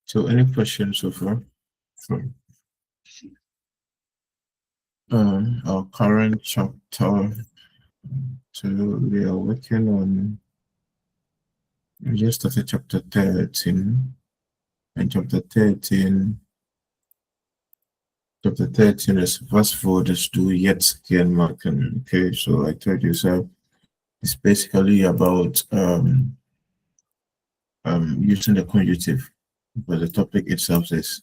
So any questions so far from our current chapter? So we are working on, we just started chapter 13, and chapter 13 is verse 4, just do yet again marking. Okay, so I told you, so it's basically about using the conjunctive, but the topic itself is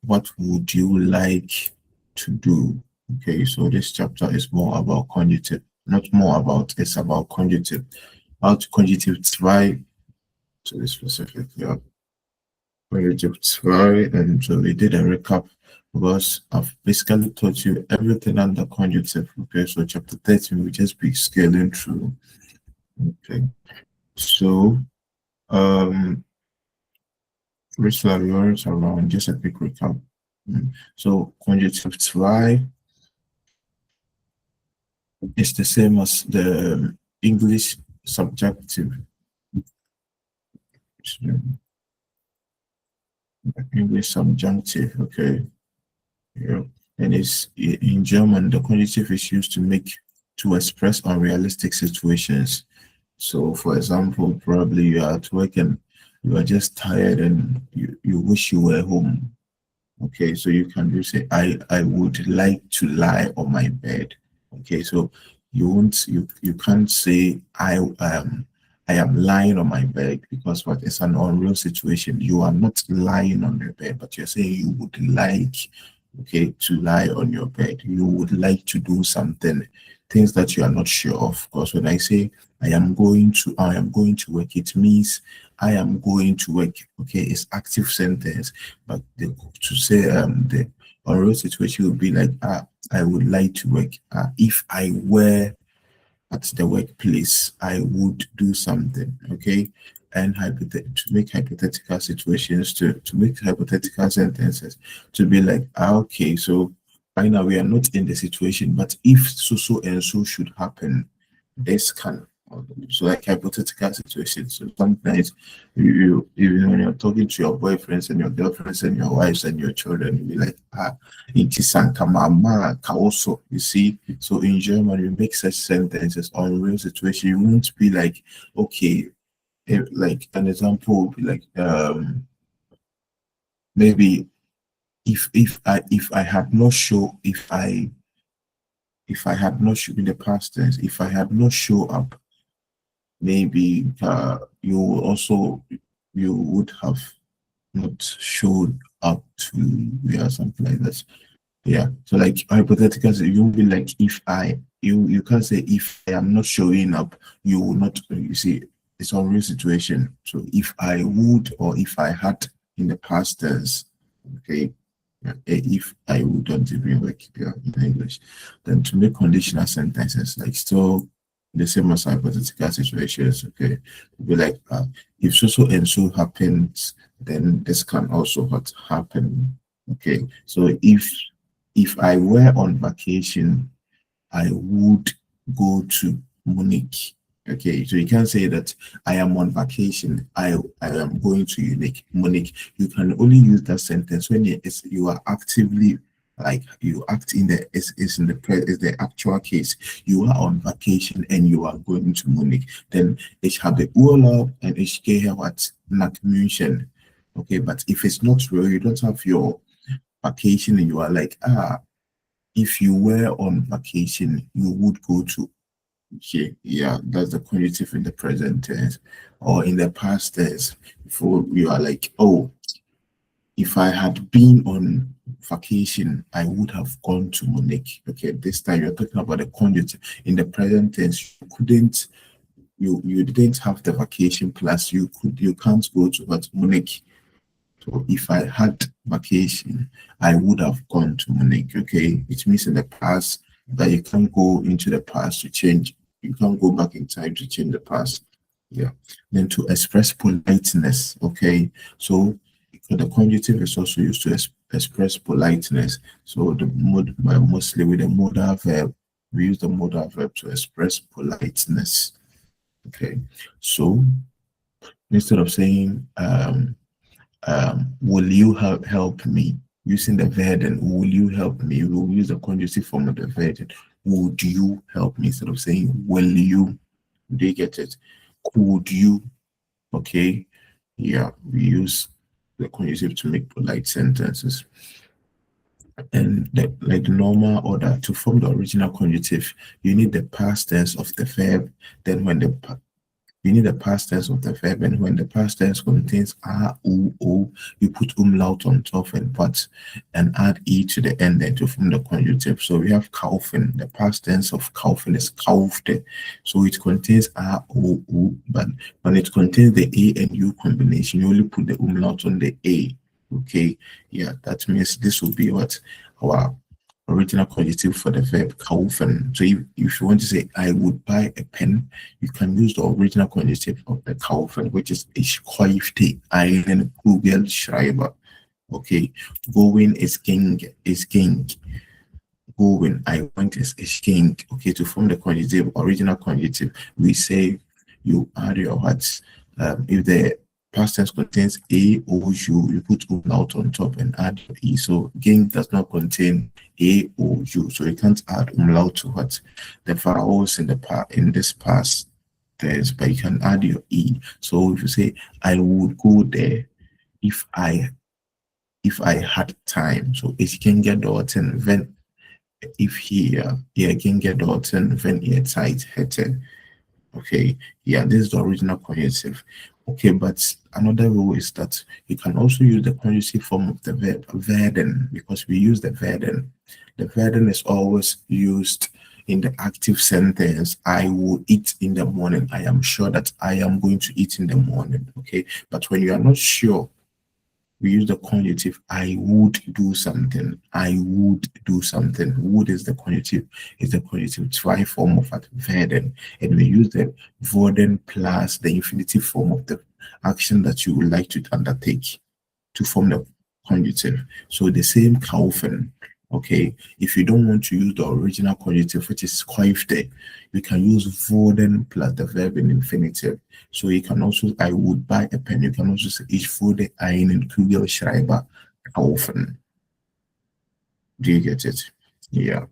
what would you like to do? Okay, so this chapter is more about conjunctive, not more about, it's about conjunctive. How to conjunctive try to be specific, yeah. Conjunctive try, and so we did a recap because I've basically taught you everything under conjunctive. Okay, so chapter 13 will just be scaling through. Okay, so which words around, just a quick recap. So conjunctive try is the same as the English subjunctive. English subjunctive, okay. Yeah. And it's in German, the conjunctive is used to express unrealistic situations. So for example, probably you are at work and you are just tired and you wish you were home. Okay, so you can just say, I would like to lie on my bed. Okay, so you can't say I am lying on my bed, because what is an unreal situation. You are not lying on your bed, but you're saying you would like, okay, to lie on your bed. You would like to do something, things that you are not sure of. Because when I say I am going to work, it means I am going to work. Okay, it's active sentence, but to say the unreal situation would be like, I would like to work. If I were at the workplace, I would do something. Okay, and to make hypothetical situations, to make hypothetical sentences, to be like, okay, so right now we are not in the situation, but if so and so should happen, this can. So like hypothetical situations. So sometimes even when you're talking to your boyfriends and your girlfriends and your wives and your children, you'll be like, also. You see, so in German you make such sentences on real situation. You won't be like, okay, like an example would be like, maybe if I had not show if I had not shown in the past tense, if I had not show up, maybe you would have not showed up to, yeah, something like that. Yeah, so like hypothetically, you will be like, if you can't say if I am not showing up, you will not. You see, it's a real situation. So if I would, or if I had in the past tense, okay, yeah, if I wouldn't even work, yeah, in English, then to make conditional sentences, like still the same as hypothetical situations, okay, be like, if so and so happens, then this can also what happen. Okay, so if I were on vacation, I would go to Munich. Okay, so you can't say that I am on vacation. I am going to Munich. You can only use that sentence when you are actively, like, you act in the is the actual case. You are on vacation and you are going to Munich. Then ich habe Urlaub and ich gehe nach München. Okay, but if it's not real, you don't have your vacation and you are like, if you were on vacation, you would go to. Okay, yeah, that's the conjunctive in the present tense, or in the past tense. Before you are like, oh, if I had been on vacation, I would have gone to Munich. Okay, this time you're talking about the conjunctive. In the present tense, you didn't have the vacation, plus you can't go to Munich. So if I had vacation, I would have gone to Munich. Okay, it means in the past that you can't go into the past to change. You can't go back in time to change the past. Yeah. Then to express politeness. Okay, so the conjunctive is also used to express politeness. So mostly with the modal verb, we use the modal verb to express politeness. Okay, so instead of saying will you help me? Using the verb, and will you help me? We'll use the conjunctive form of the verb. Would you help me? Instead of saying will you. Do you get it? Could you? Okay. Yeah, we use the conjunctive to make polite sentences. And like the normal order, to form the original conjunctive, you need the past tense of the verb. Then when you need the past tense of the verb, and when the past tense contains R, O, you put umlaut on top and add E to the end then to form the conjunctive. So we have kaufen. The past tense of kaufen is kaufte. So it contains R, O, but when it contains the A and U combination, you only put the umlaut on the A. Okay, yeah, that means this will be what our original conjunctive for the verb kaufen. So if you want to say I would buy a pen, you can use the original conjunctive of the kaufen, which is ich kaufte einen Kugelschreiber. Okay, going is ging, going, I went is ging. Okay, to form the conjunctive, original conjunctive, we say you add your words. If the past tense contains A or U, you put umlaut on top and add E. So ging does not contain A or U, so you can't add umlaut to what the vowels in this past tense, but you can add your E. So if you say I would go there if I had time, so ich ginge dorthin, wenn ginge dorthin, wenn ihr Zeit hätte. Okay, yeah, this is the original conjunctive. Okay, but another rule is that you can also use the conjunctive form of the verb werden, because we use the werden. The werden is always used in the active sentence. I will eat in the morning. I am sure that I am going to eat in the morning. Okay, but when you are not sure, we use the conjunctive I would do something. I would do something. Would is the conjunctive, try form of werden, and we use the worden plus the infinitive form of the action that you would like to undertake to form the conjunctive. So the same kaufen. Okay, if you don't want to use the original conjunctive, which is kaufte, you can use worden plus the verb in infinitive. So you can also, I would buy a pen. You can also say, ich würde einen Kugelschreiber kaufen. Do you get it? Yeah.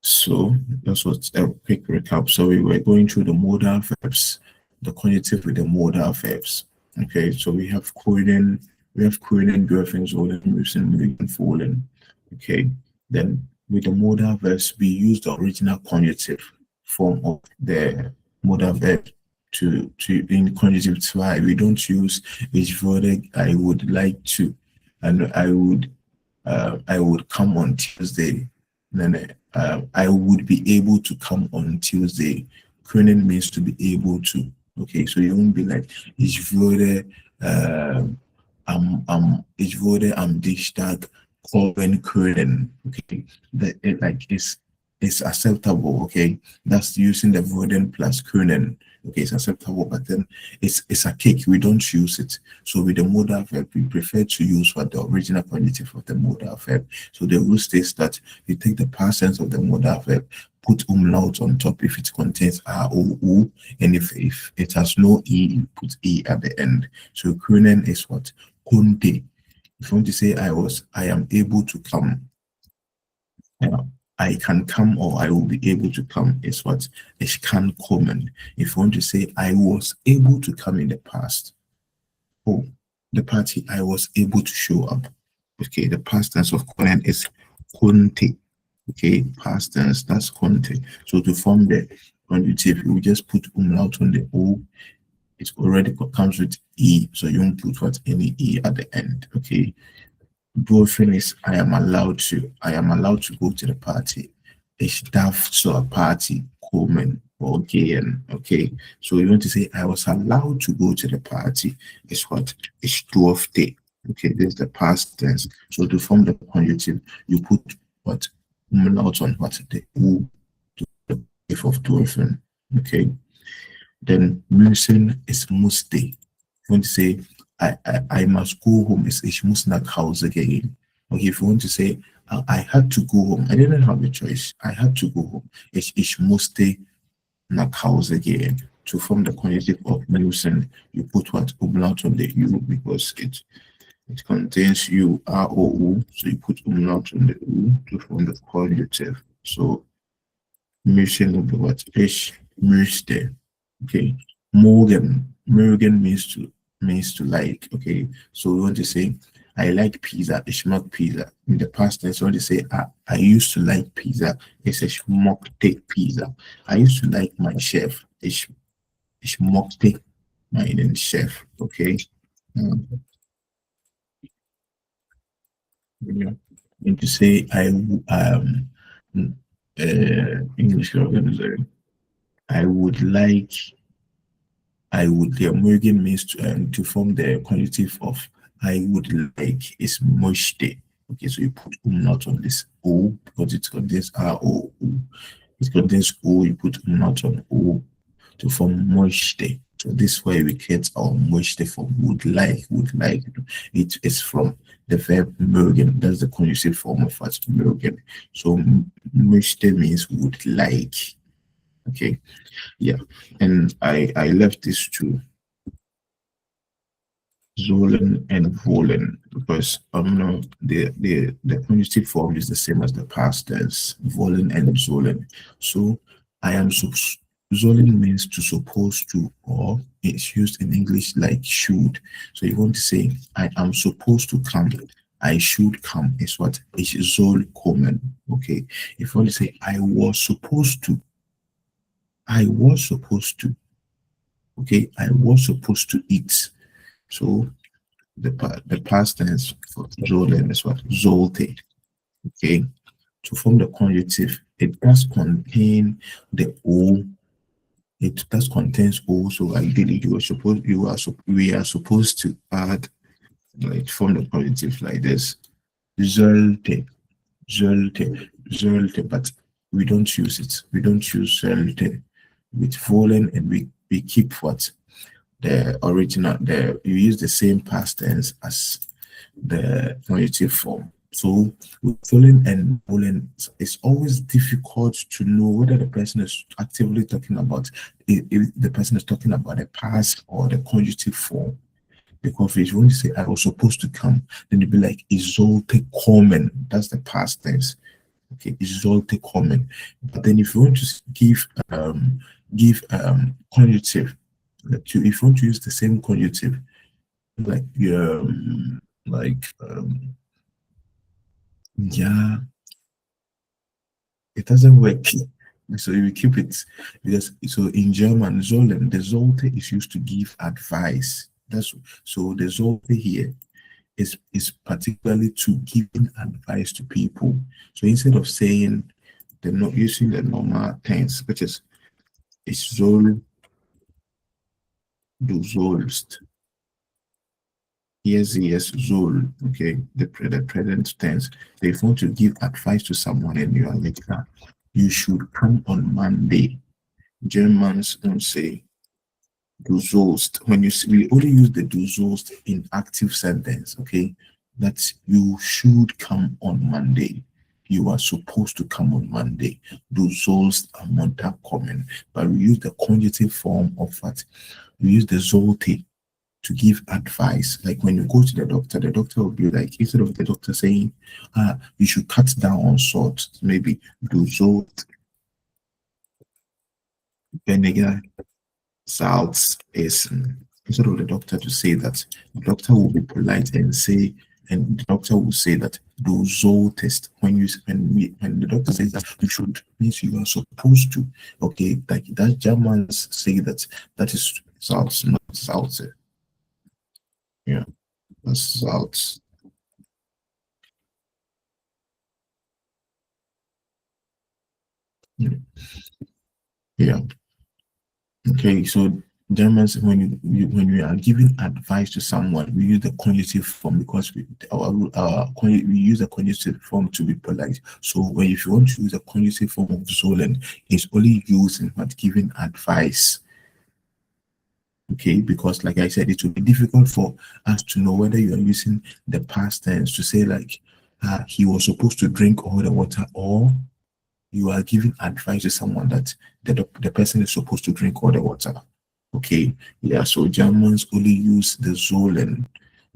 So that's what a quick recap. So we were going through the modal verbs, the conjunctive with the modal verbs. Okay, so we have können, dürfen, sollen, müssen, mögen, wollen. Okay, then with the modal verbs, we use the original conjunctive form of the modal verb to in conjunctive zwei. We don't use ich würde, I would like to, and I would come on Tuesday. Then I would be able to come on Tuesday. Können means to be able to. Okay, so you won't be like ich würde ich würde am Dienstag kommen können. Okay, it's acceptable. Okay, that's using the worden plus können. Okay, it's acceptable, but then it's a cake. We don't use it. So with the modal verb, we prefer to use what the original conjunctive of the modal verb. So the rule states that you take the past tense of the modal verb, put umlaut on top if it contains R O U, and if it has no E, you put E at the end. So können is what? Konnte. If you want to say I am able to come. I can come or I will be able to come is what? Ich kann kommen. If you want to say I was able to come in the past. Oh, the party, I was able to show up. Okay, the past tense of können is konnte. Okay, past tense, that's konnte. So to form the conjunctive, we just put umlaut on the O. It already comes with E, so you don't put what any E at the end. Okay. Dürfen is I am allowed to go to the party. Ich darf zur Party kommen or gehen. Okay, so you want to say I was allowed to go to the party is what? Ich durfte. Okay, this is the past tense. So to form the conjunctive, you put what? Umlaut on what? The U to the if of dürfen. Okay, then müssen is musste. You want to say I must go home, is ich muss nach Hause gehen. Okay, if you want to say I had to go home, I didn't have a choice. I had to go home. Ich musste nach Hause gehen. to form the conjunctive of müssen, you put what umlaut on the u because it contains u, r, o, u. So you put umlaut on the u to form the conjunctive. So müssen will be what? Ich müsste. Okay. Morgen means to like. Okay. So we want to say I like pizza. Ich mag pizza. In the past tense, we want to say I used to like pizza. It's ich mochte pizza. I used to like my chef. Ich mochte meinen Chef. Okay. Um, yeah. And to say English organizer. I would like the American means to form the conjunctive of I would like is möchte. Okay, so you put umlaut on this O because it contains R O U. It contains O, you put umlaut on O to form möchte. So this way we get our möchte from would like, would like. It is from the verb mögen. That's the conjunctive form of what mögen. So möchte means would like. Okay, yeah, and I left this to sollen and wollen because no, the conjunctive form is the same as the past tense, wollen and sollen. So I am sollen means to supposed to, or it's used in English like should. So you want to say I am supposed to come. I should come is what is soll kommen. Okay, if you want to say I was supposed to, I was supposed to. Okay, I was supposed to eat. So the past tense for sollen is what? Sollte. Okay. To form the conjunctive, it does contain the O. It does contains O. So ideally we are supposed to add, like, form the conjunctive like this. Sollte. Sollte, but we don't use it. We don't use sollte with wollen, and we keep what? The original, you use the same past tense as the conjunctive form. So with wollen and wollen, it's always difficult to know whether the person is actively talking about if the person is talking about the past or the conjunctive form. Because if you want to say I was supposed to come, then you'd be like is sollte kommen. That's the past tense. Okay, is sollte kommen. But then if you want to give conjunctive, if you want to use the same conjunctive, like yeah, it doesn't work. So you keep it because so in German, sollen, the sollte is used to give advice. That's so the sollte here is particularly to giving advice to people. So instead of saying the not using the normal tense, which is soll, du sollst. Yes, soll. Okay, the present tense. So if you want to give advice to someone and you are like, you should come on Monday. Germans don't say du sollst. When you see, we only use the du sollst in active sentence. Okay, that you should come on Monday. You are supposed to come on Monday. Du sollst am Montag kommen. But we use the conjunctive form of what? We use the sollte to give advice. Like when you go to the doctor will be like, instead of the doctor saying, you should cut down on salt, maybe du sollst weniger Salz essen. Instead of the doctor to say that, the doctor will be polite and say, and the doctor will say that du solltest. When the doctor says that you should, means you are supposed to. Okay, like that Germans say that is Salz, not Salze. Yeah, that's Salz. Yeah. Okay, so Germans, when you are giving advice to someone, we use the conjunctive form because we use the conjunctive form to be polite. So when if you want to use a conjunctive form of sollen, it's only used in what giving advice. Okay, because like I said, it will be difficult for us to know whether you are using the past tense to say like he was supposed to drink all the water, or you are giving advice to someone that the person is supposed to drink all the water. Okay, yeah, so Germans only use the sollen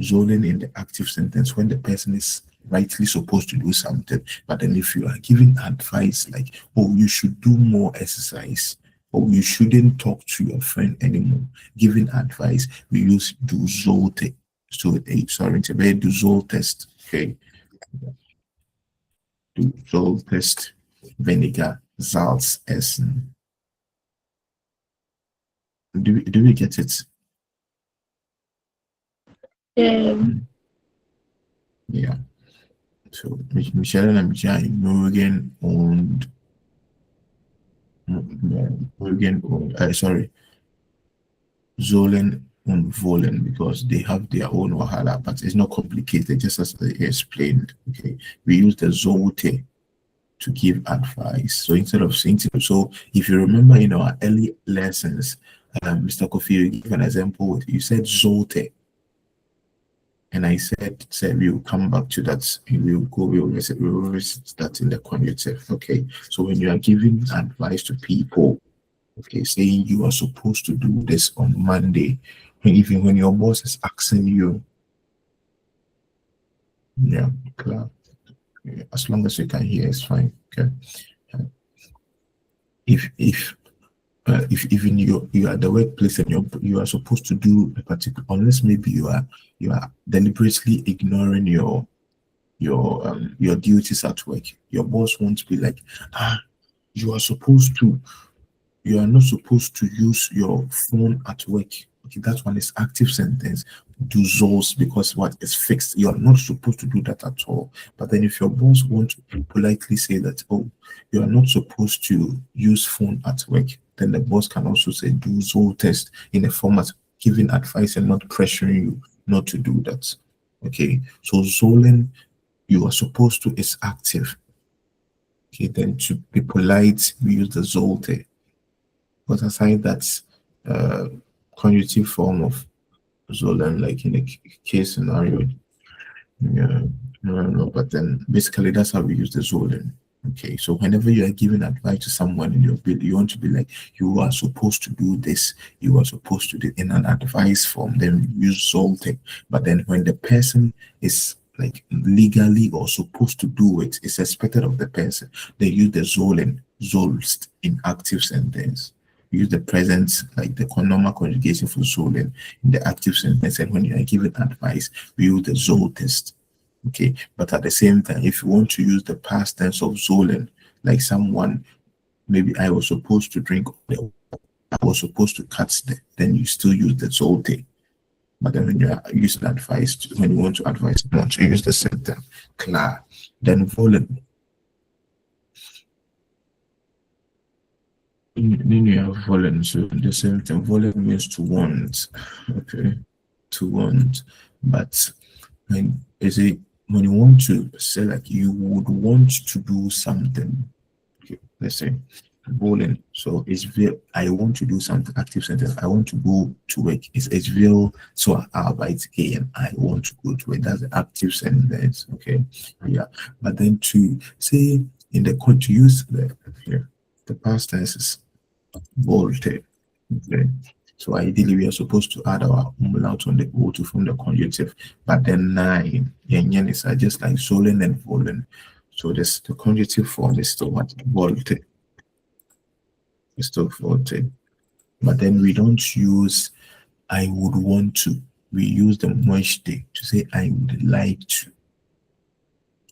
in the active sentence when the person is rightly supposed to do something. But then if you are giving advice like, oh, you should do more exercise, or you shouldn't talk to your friend anymore, giving advice, we use du sollte. So, sorry, it's a very du solltest. Okay, du solltest weniger Salz essen. Do we get it? Um, Yeah. So, mich erinnere mich ja an Morgen und, sorry, sollen und wollen, because they have their own wahala, but it's not complicated, just as I explained. Okay, we use the sollte to give advice. So instead of saying, so if you remember in our early lessons, Mr. Kofi, you give an example with, you said sollte, and I said we'll come back to that. We'll visit that in the conjunctive. Okay, so when you are giving advice to people, okay, saying you are supposed to do this on Monday, and even when your boss is asking you, yeah, clear. Yeah, as long as you can hear, it's fine. Okay, if even you are at the workplace and you are supposed to do a particular, unless maybe you are deliberately ignoring your duties at work, your boss won't be like, you are supposed to, you are not supposed to use your phone at work. Okay, that one is active sentence. Do those, because what is fixed. You are not supposed to do that at all. But then if your boss wants to politely say that, oh, you are not supposed to use phone at work, then the boss can also say do Zoll test in a format giving advice and not pressuring you not to do that. Okay, so Zolen, you are supposed to, is active. Okay, then to be polite, we use the Zolte. But aside that conjunctive form of Zolan, like in a case scenario, yeah, no, but then basically that's how we use the Zolan. Okay, so whenever you are giving advice to someone in your build, you want to be like, you are supposed to do this, you are supposed to do in an advice form, then use Zolte. But then when the person is like legally or supposed to do it, it's expected of the person, they use the Zolen, Zolst in active sentence. Use the present, like the normal conjugation for Zolen in the active sentence, and when you are giving advice, we use the Zoltest. Okay, but at the same time, if you want to use the past tense of Zolen, like someone, maybe I was supposed to drink, I was supposed to cut then you still use the Zolte. But then when you are using advice, when you want to advise someone to use the sentence, klar. Then Volen, then you have Volen, so the same thing. Volen means to want, okay, to want. But when is it when you want to say like you would want to do something, okay, let's say bowling. So it's will I want to do something, active sentence. I want to go to work. It's will so arbeit gehen. I want to go to work. That's the active sentence. Okay. Yeah. But then to say in the to use the past tense is wollte. Okay. So ideally, we are supposed to add our umlaut on the O to form the conjunctive, but then nine, yen is just like sollen and wollen. So this the conjunctive form is still what volte, is still volte. But then we don't use I would want to. We use the möchte to say I would like to.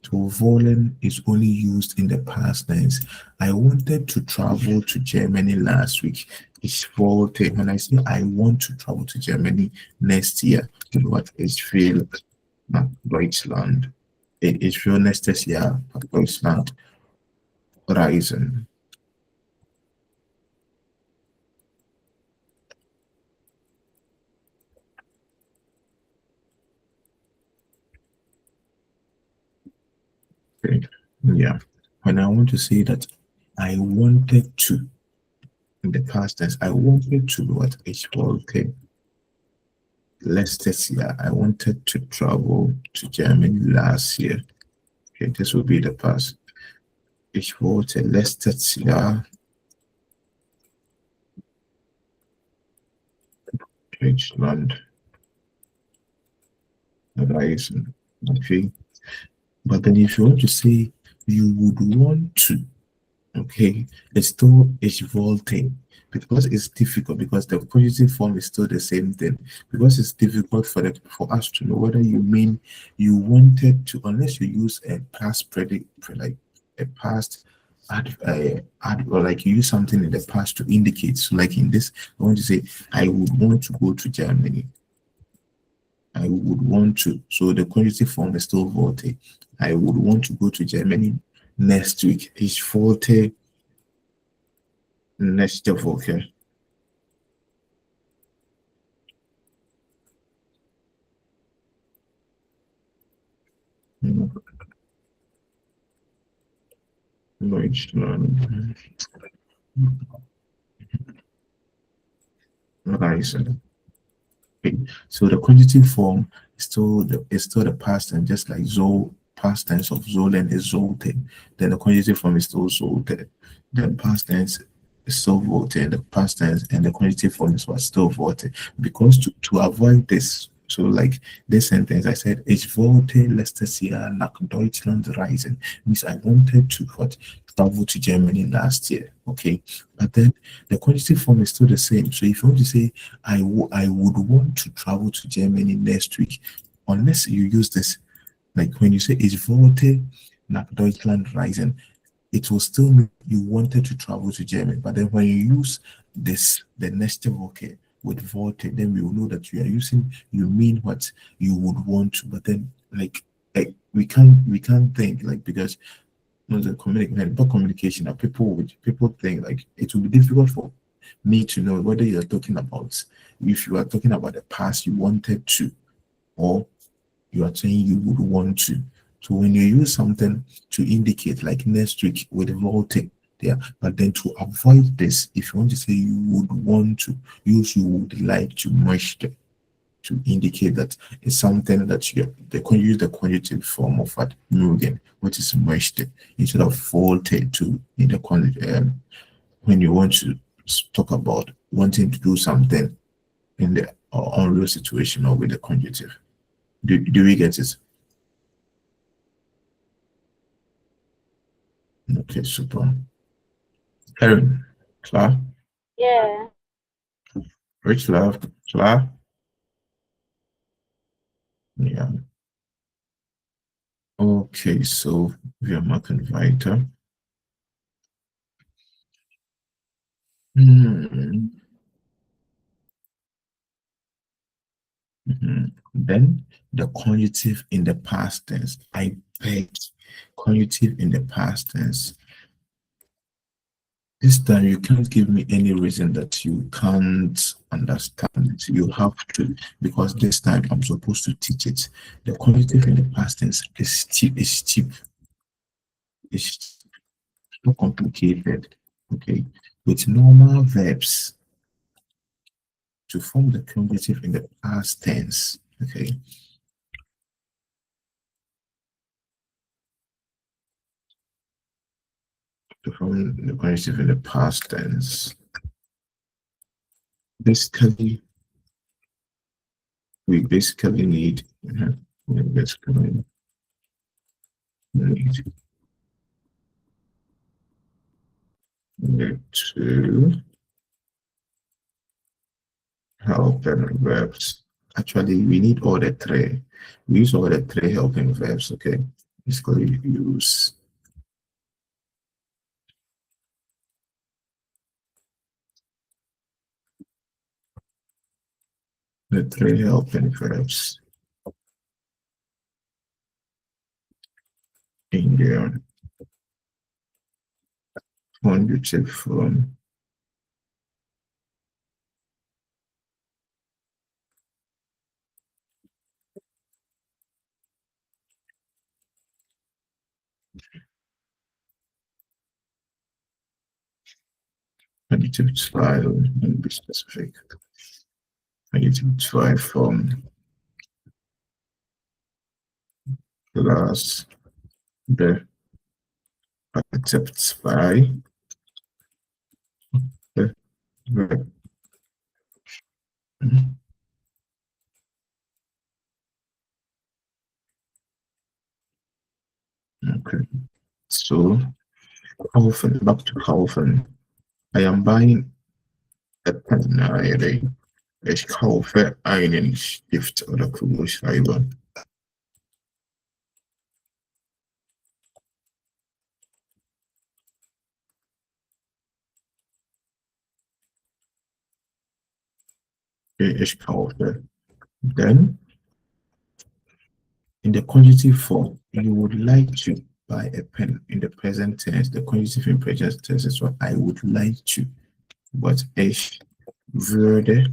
So wollen is only used in the past tense. I wanted to travel to Germany last week. Ich wollte. When I say I want to travel to Germany next year, what is viel nach Deutschland? Ich will nächstes Jahr nach Deutschland reisen. Okay. Yeah. When I want to say that I wanted to in the past tense, I wanted to what ich wollte. Letztes Jahr, I wanted to travel to Germany last year. Okay, this will be the past. Ich wollte letztes Jahr Deutschland reisen. Okay. But then if you want to say you would want to, okay, it's still ich wollte because it's difficult because the conjunctive form is still the same thing because it's difficult for us to know whether you mean you wanted to unless you use a past like a past or like you use something in the past to indicate. So like in this, I want to say I would want to go to Germany. I would want to. So the conjunctive form is still wollte. I would want to go to Germany next week. Ich wollte nächste Woche. Deutschland reisen. Okay. So the conjunctive form is still the past tense, just like past tense of Zolen is Zolte. Then the conjunctive form is still Zolte. Then past tense is still voted. The past tense and the conjunctive form is what still voted. Because to avoid this, so like this sentence, I said, Ich wollte letztes Jahr nach Deutschland reisen. Means I wanted to what travel to Germany last year. Okay. But then the conjunctive form is still the same. So if you want to say I would want to travel to Germany next week, unless you use this, like when you say ich wollte nach Deutschland reisen, it will still mean you wanted to travel to Germany. But then when you use this, the next okay with wollte, then we will know that you mean what you would want to. But then we can't think like because the communication that people think like it will be difficult for me to know whether you're talking about if you are talking about the past you wanted to or you are saying you would want to. So when you use something to indicate like next week with volte there, but then to avoid this, if you want to say you would want to use you would like to merge them to indicate that it's something that they can use the conjunctive form of what again, which is merged instead of volte to in the when you want to talk about wanting to do something in the unreal situation or with the conjunctive. Do we get it? Okay, super. Karen, klar, Yeah. Rich love, klar. Yeah. Okay, so wir machen weiter. Hmm. Then the conjunctive in the past tense. I beg. Conjunctive in the past tense. This time you can't give me any reason that you can't understand it. You have to, because this time I'm supposed to teach it. The conjunctive in the past tense is cheap, it's not complicated. Okay. With normal verbs to form the conjunctive in the past tense. Okay. To form the conjunctive in the past tense. Basically, we basically need we basically need to helping verbs. Actually, we need all the three. We use all the three helping verbs, okay? Basically, use the three helping verbs in the conjunctive form. Conjunctive style and be specific. Conjunctive style from plus the accepts by the verb. kaufen, back to kaufen. I am buying a pen. Ich kaufe einen Stift oder Kugelschreiber. Ich kaufe. Then, in the conjunctive form, you would like to buy a pen. In the present tense, the conjunctive in present tense is what I would like to. But ich würde,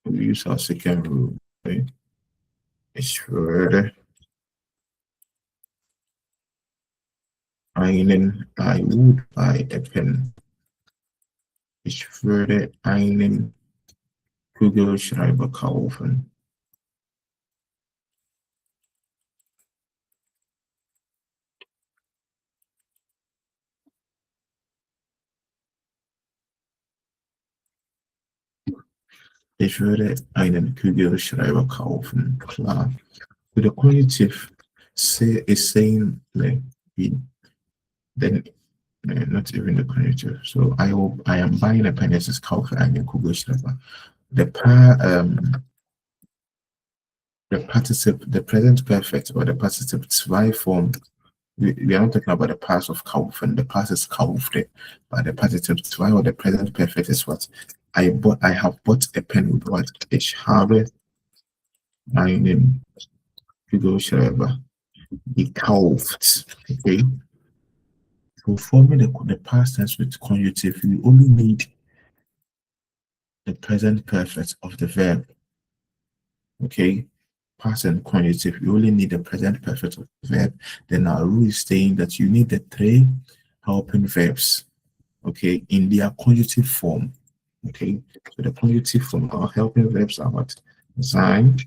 we use our second rule. Right? Ich würde I would buy a pen. Ich würde einen Kugelschreiber kaufen. Ich würde einen Kugelschreiber kaufen. Klar. With the conjunctive is saying like then not even the conjunctive. So I am buying a pen. This is kaufe einen Kugelschreiber. The the participle, the present perfect or the participle zwei form. We are not talking about the past of kaufen. The past is kaufte, but the participle zwei or the present perfect is what I have bought a pen with what ich habe einen Kugelschreiber gekauft. Okay. For forming the past tense with conjunctive, we only need the present perfect of the verb. Okay. Past and conjunctive, you only need the present perfect of the verb. Then our rule is saying that you need the three helping verbs, okay, in their conjunctive form. Okay. So the conjunctive form, our helping verbs are what? Sein,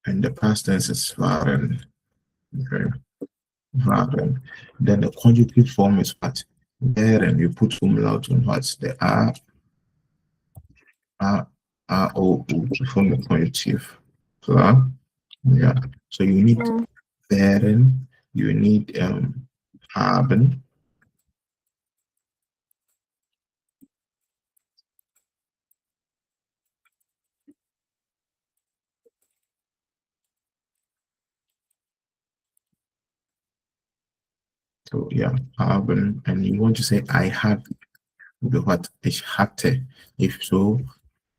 and the past tense is waren. Okay. Waren. Then the conjunctive form is what? Wären. You put umlaut on what? The O to form the conjunctive. Klar? Yeah. So you need wären, you need haben. So yeah, haben, and you want to say I had the what? Ich hatte. If so,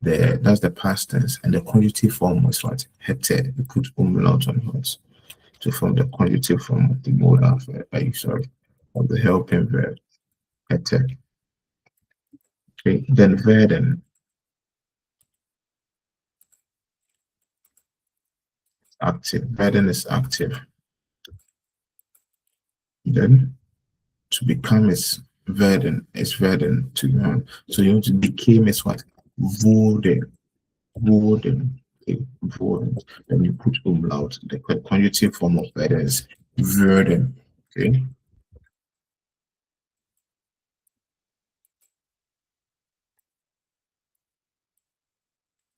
that's the past tense, and the conjunctive form was what? Hätte. You put umlaut on what? To form the conjunctive form of the modal verb, sorry, of the helping verb. Hätte. Okay, then werden. Active. Werden is active. Then to become is werden to so you want to became is what? Wurde. Wurden. Okay, wurden. Then you put umlaut. The conjunctive form of werden is würden. Okay.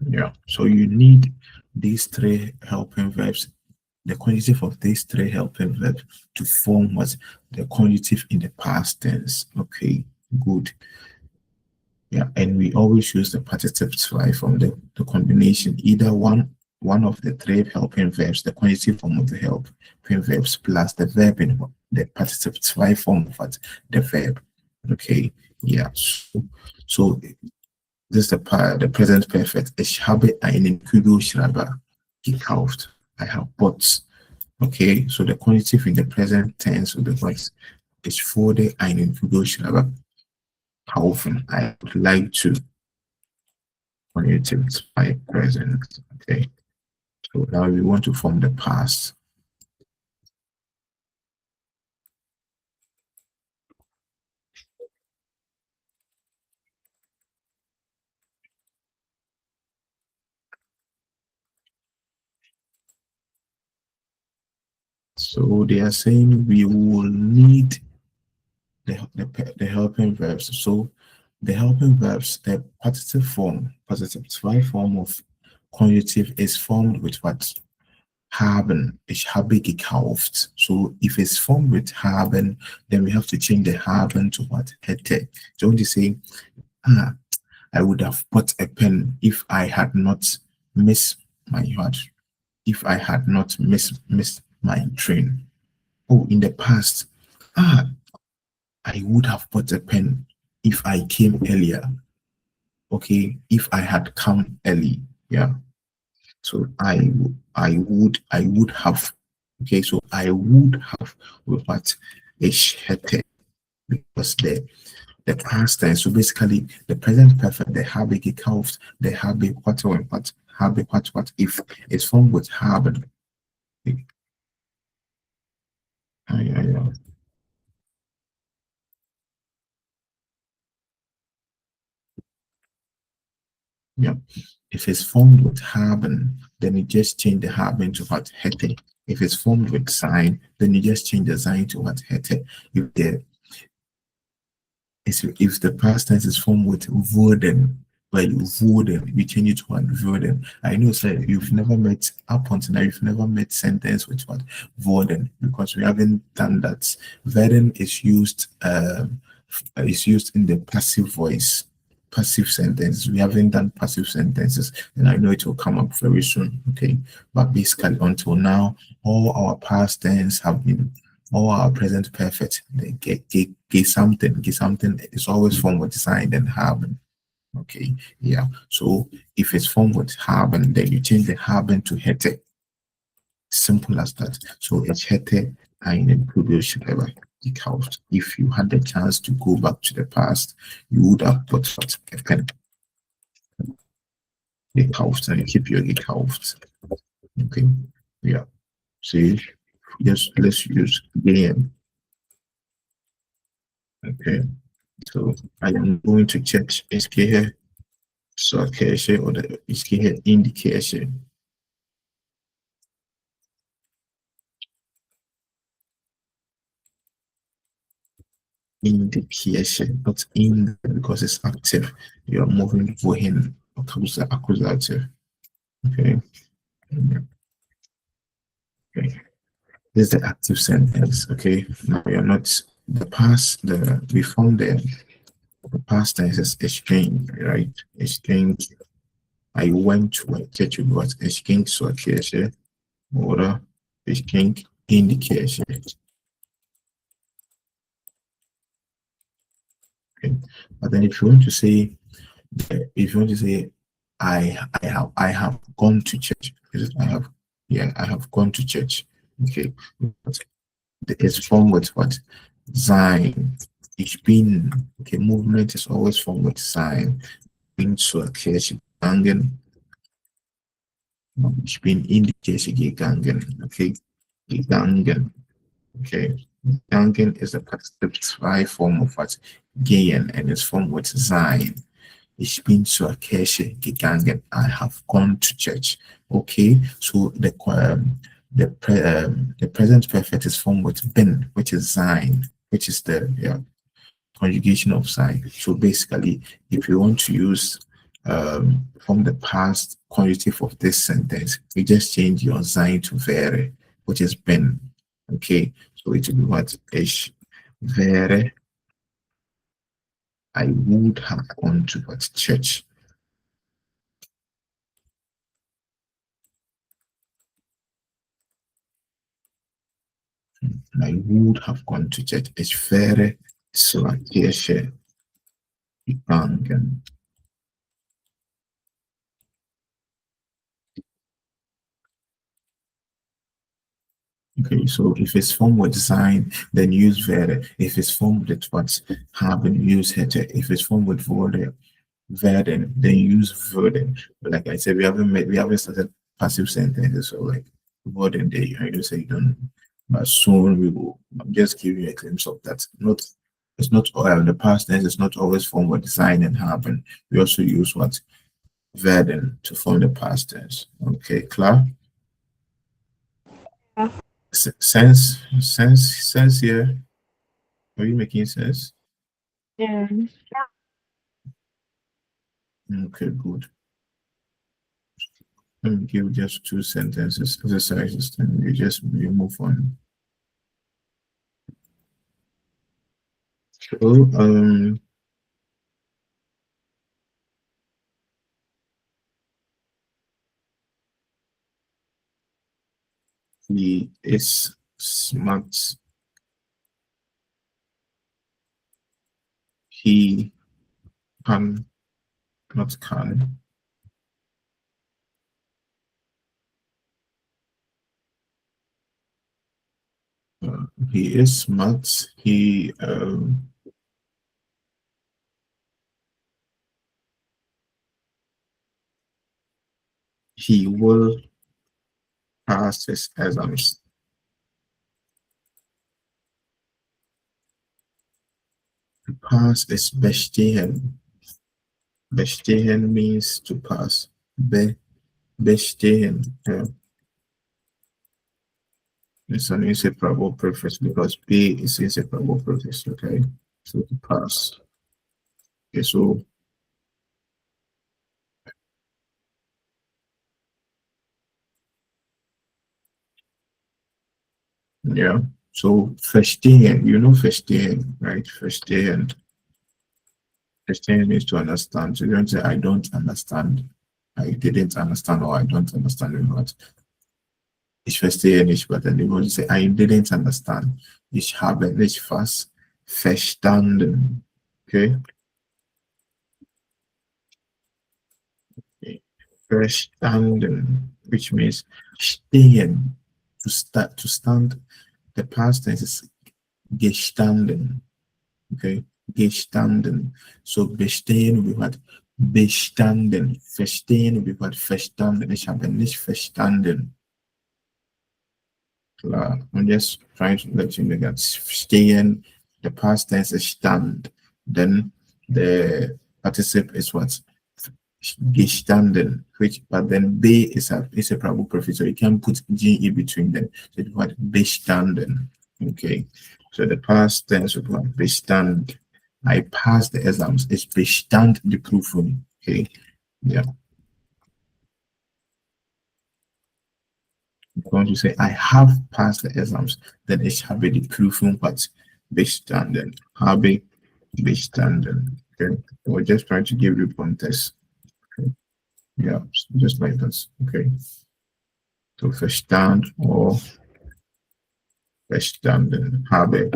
Yeah. So you need these three helping verbs, the conjunctive of these three helping verbs to form what? The conjunctive in the past tense. Okay, good. Yeah, and we always use the participle zwei from the combination, either one of the three helping verbs, the conjunctive form of the helping verbs plus the verb in the participle zwei form of what? The verb. Okay, yeah. So this is the present perfect. Ich habe einen Kugelschreiber gekauft. I have bought. Okay, so the conjunctive in the present tense of the voice is wurde einen Kugelschreiber kaufen. I would like to. Conjunctive by present. Okay, so now we want to form the past. So they are saying we will need the helping verbs. So the helping verbs, the partitive form, partitive form of conjunctive is formed with what? haben. Ich habe gekauft. So if it's formed with haben, then we have to change the haben to what? Hätte. So when you say, ah, I would have bought a pen if I had not missed my heart. If I had not missed my train. Oh, in the past, ah, I would have bought a pen if I came earlier. Okay, if I had come early. Yeah. So I would have. Okay, so I would have with what? Ich hätte, because the past tense. So basically the present perfect, the habe gekauft, the habe what or what, habe what if it's formed with haben. Yeah. Yeah. If it's formed with haben, then you just change the haben to what hätte. If it's formed with sign, then you just change the sign to what hätte. If the past tense is formed with wurden, like wurden, we change it to one wurden. I know, sir, you've never met up until now, you've never met sentence with what wurden, because we haven't done that. Werden is used in the passive voice, passive sentences. We haven't done passive sentences, and I know it will come up very soon. Okay, but basically until now, all our past tense have been, all our present perfect. They get something, is always formed with sign and haben. Okay, yeah. So if it's formed with haben, then you change the haben to hätte. Simple as that. So ich hätte einen Kugelschreiber gekauft. If you had the chance to go back to the past, you would have bought what? A pen. Gekauft, and you keep your gekauft. Okay, yeah. See, yes, let's use gehen. Okay, so I am going to church. Is gehe zur Kirche oder ich gehe in die Kirche. In the Kirche, not in, because it's active. You are moving wohin, accusative. Okay. Okay. This is the active sentence. Okay. Now we are not the past. We found the past tense is exchange, right? Exchange. I went to a church. What exchange zur Kirche oder exchange in die Kirche. Okay. But then if you want to say, I have gone to church. I have gone to church. Okay. It's formed with what? Sein. Ich bin. Okay, movement is always formed with sein. Bin zur Kirche gegangen. Ich bin in die Kirche gegangen. Okay. Gegangen. Okay. Gegangen is a passive form of what? Gehen, and it's formed with sein. Ich bin zur Kirche gegangen. I have gone to church. Okay, so the present perfect is formed with bin, which is sein, which is the conjugation of sein. So basically, if you want to use from the past conjunctive of this sentence, you just change your sein to wäre, which is bin. Okay, so it will be what? Ich wäre. I would have gone to what? Church. I would have gone to church. Ich wäre zur Kirche gegangen. Okay, so if it's formed with sein, then use wäre. If it's formed with what haben, use hätte. If it's formed with wurde, werden, then use würden. But like I said, we haven't started passive sentences, so like worden there, I don't say don't. But soon we will. I'm just giving you a glimpse of that. Not it's not the past tense is not always formed with sein and haben. We also use what werden to form the past tense. Okay, klar? Yeah. Sense here. Are you making sense? Yeah. Okay, good. Let me give just two sentences exercises, and you move on. So he is smart. He can, not can. He is smart. He will pass his exams. Pass is bestehen. Bestehen means to pass. Bestehen. Yeah. It's an inseparable prefix because B is inseparable prefix. Okay. So to pass. Okay, so yeah. So verstehen, you know verstehen, right? Verstehen. Verstehen means to understand. So you don't say I don't understand. I didn't understand or I don't understand. You know, ich verstehe nicht, but then you want to say I didn't understand. Ich habe nicht fast verstanden. Okay. Verstanden, which means stehen, to stand. The past tense is gestanden. Okay, gestanden. So bestehen will be what? Bestanden. Verstehen will be what? Verstanden. Ich habe nicht verstanden. Klar. I'm just trying to let you know that stehen, the past tense is stand. Then the participle is what? Gestanden, which but then B is a probable prefix, so you can put GE between them. So it's what bestanden. Okay. So the past tense of what bestand. I passed the exams. It's bestand the Prüfung. Okay. Yeah. When you say I have passed the exams, then ich habe die Prüfung what bestanden. Habe bestanden. Okay. We're just trying to give you pointers. Okay. Yeah, just like this. Okay. So verstand or verstanden, habe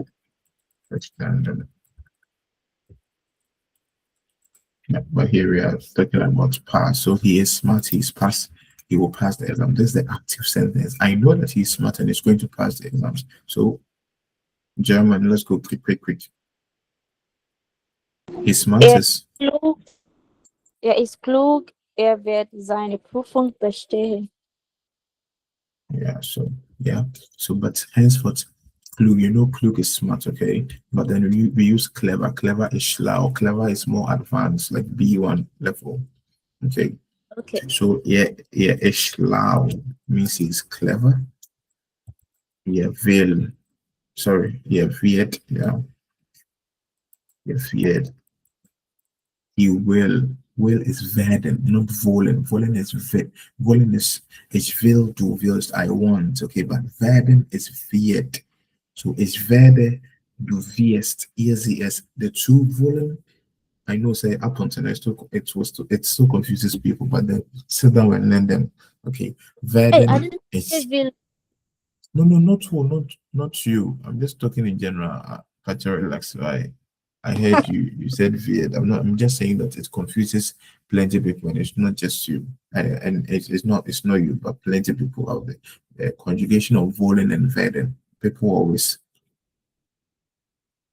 verstanden. Yeah, but here we are talking about pass. So he is smart, he's passed, he will pass the exam. This is the active sentence. I know that he's smart and he's going to pass the exams. So German, let's go quick. He's smart is ist klug, wird seine Prüfung bestehen. Yeah, so but henceforth klug, you know klug is smart, okay? But then we use clever. Clever is schlau. Clever is more advanced, like B1 level. Okay. Okay. So yeah, is schlau means he's clever. Yeah, will. Sorry, yeah, wird, yeah. Yeah, wird. He will. Will is werden, not wollen. Wollen is wollen is will do, will is I want, okay, but werden is wird. So ich werde, du wirst, ihr sie es. The two wollen, I know say up until it still confuses people, but then sit down and learn them. Okay. Werden I didn't is will. no, not you. I'm just talking in general. Relax. I heard you said weird. I'm just saying that it confuses plenty of people, and it's not just you. And it's not you, but plenty of people out there. The conjugation of wollen and werden. People always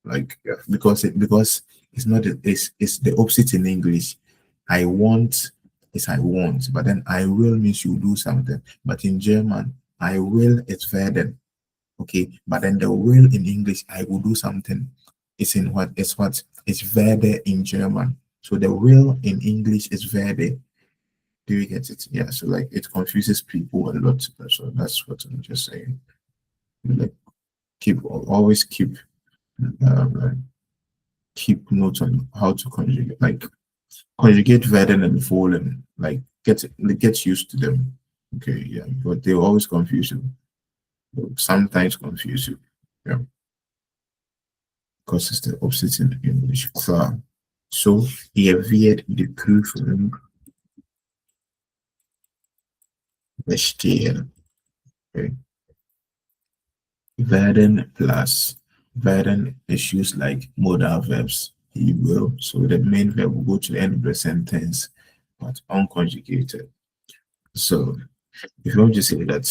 like because it's not it's the opposite in English. I want is I want, but then I will means you do something. But in German, I will is werden. Okay, but then the will in English, I will do something. It's in what? It's werde in German. So the will in English is werde. Do you get it? Yeah. So like it confuses people a lot. So that's what I'm just saying. Like always um, keep notes on how to conjugate, like conjugate werden and wollen. Like get used to them. Okay, yeah, but they always confuse you. Sometimes confuse you. Yeah, because it's the opposite in English. Klar. So hier wird die Prüfung bestehen. Okay. Werden plus werden is used like modal verbs. He will. So the main verb will go to the end of the sentence, but unconjugated. So if you want to say that,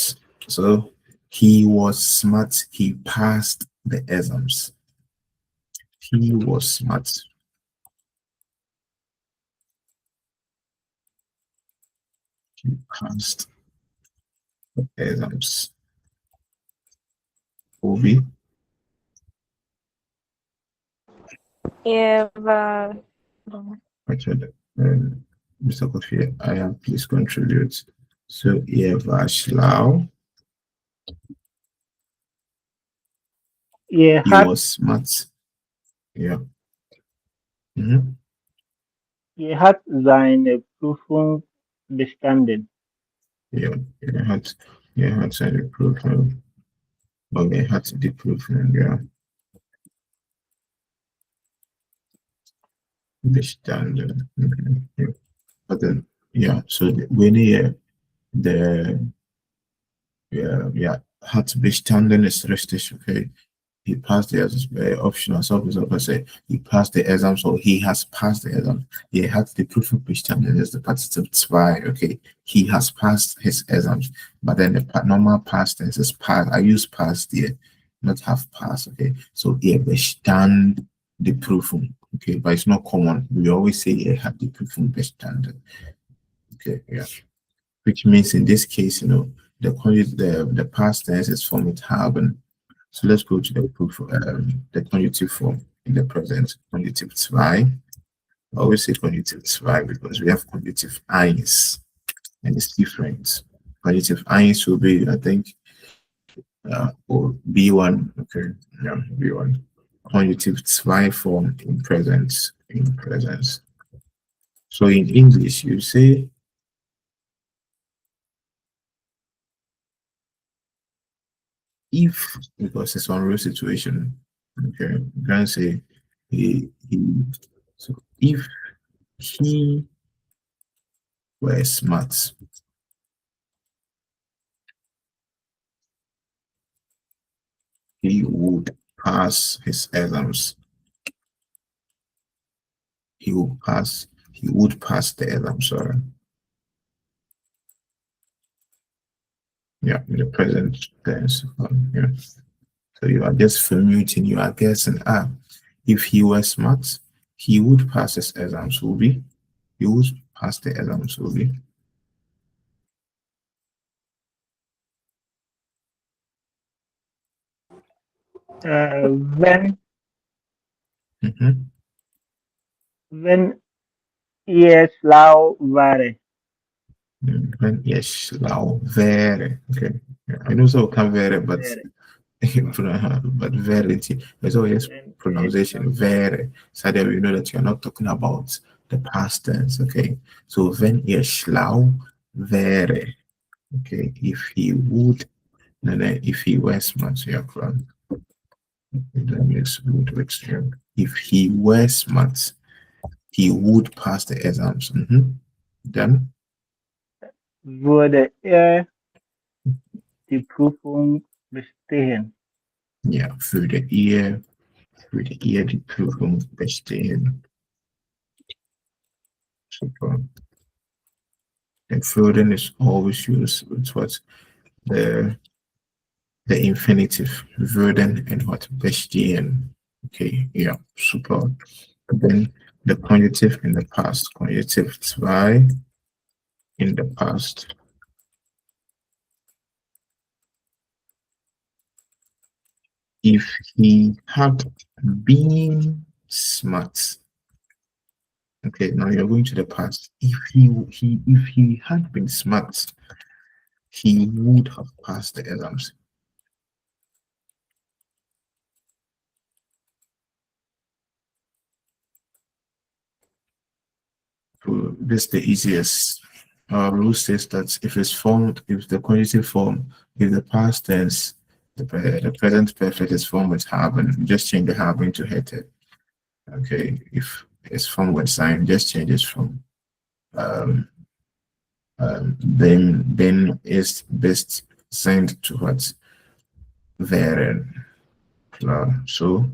so he was smart, he passed the exams. He was smart, he passed the exams. Obi, Er war, actually, Mr. Kofi, I am please contribute. So Eva Schlau, Er he hat, was smart. Yeah. Mhm. er hat seine Prüfung bestanden. Yeah, you had seine Prüfung. Okay, hat die Prüfung, ja, bestanden. Okay. Yeah. But then, yeah, so when the yeah, hat bestanden ist richtig, okay. He passed the optional self is say he passed the exam, so he has passed the exam. He has the proof of bestanden is the partitive zwei, okay. He has passed his exams, but then the normal past tense is past. I use past here, not have passed, okay. So he bestand the proof, okay, but it's not common. We always say he had the proof bestanden, okay, yeah. Which means in this case, the past tense is formed haben. So let's go to the proof, the conjunctive form in the present, conjunctive zwei. I always say conjunctive zwei because we have conjunctive eins, and it's different. Conjunctive eins will be, I think, or B1, okay, yeah, B1. Conjunctive zwei form in present, in presence. So in English, you say if, because it's on real situation, okay, you can say he so if he were smart, he would pass his exams. He would pass the exam, sorry. Yeah, in the present tense. Yeah. So you are just formuting, you are guessing, if he were smart, he would pass his exams, will be. He would pass the exams, will be. Wenn, Mhm. wenn er schlau wäre. Yes, now very okay. Yeah, I know so can vary, but Wäre. but verity. There's always Wenn er pronunciation schlau very. So that we know that you're not talking about the past tense. Okay. So when ihr schlau wäre. Okay. If he would, and then if he were smart, yeah, from that makes would extreme. If he were smart, he would pass the exams. Then würde er die Prüfung bestehen. yeah, für die Ehe die Prüfung bestehen. Super. And further is always used with what the the infinitive würden and what bestehen. Okay, yeah, super. And then the conjunctive in the past, conjunctive zwei in the past. If he had been smart. Okay, now you're going to the past. If he had been smart, he would have passed the exams. So this is the easiest our rule says that if it's formed, if the conjunctive form, if the past tense, the present perfect is formed with haben, just change the haben to hätte. Okay, if it's formed with sign, just change it from um, then is best signed to what wären. So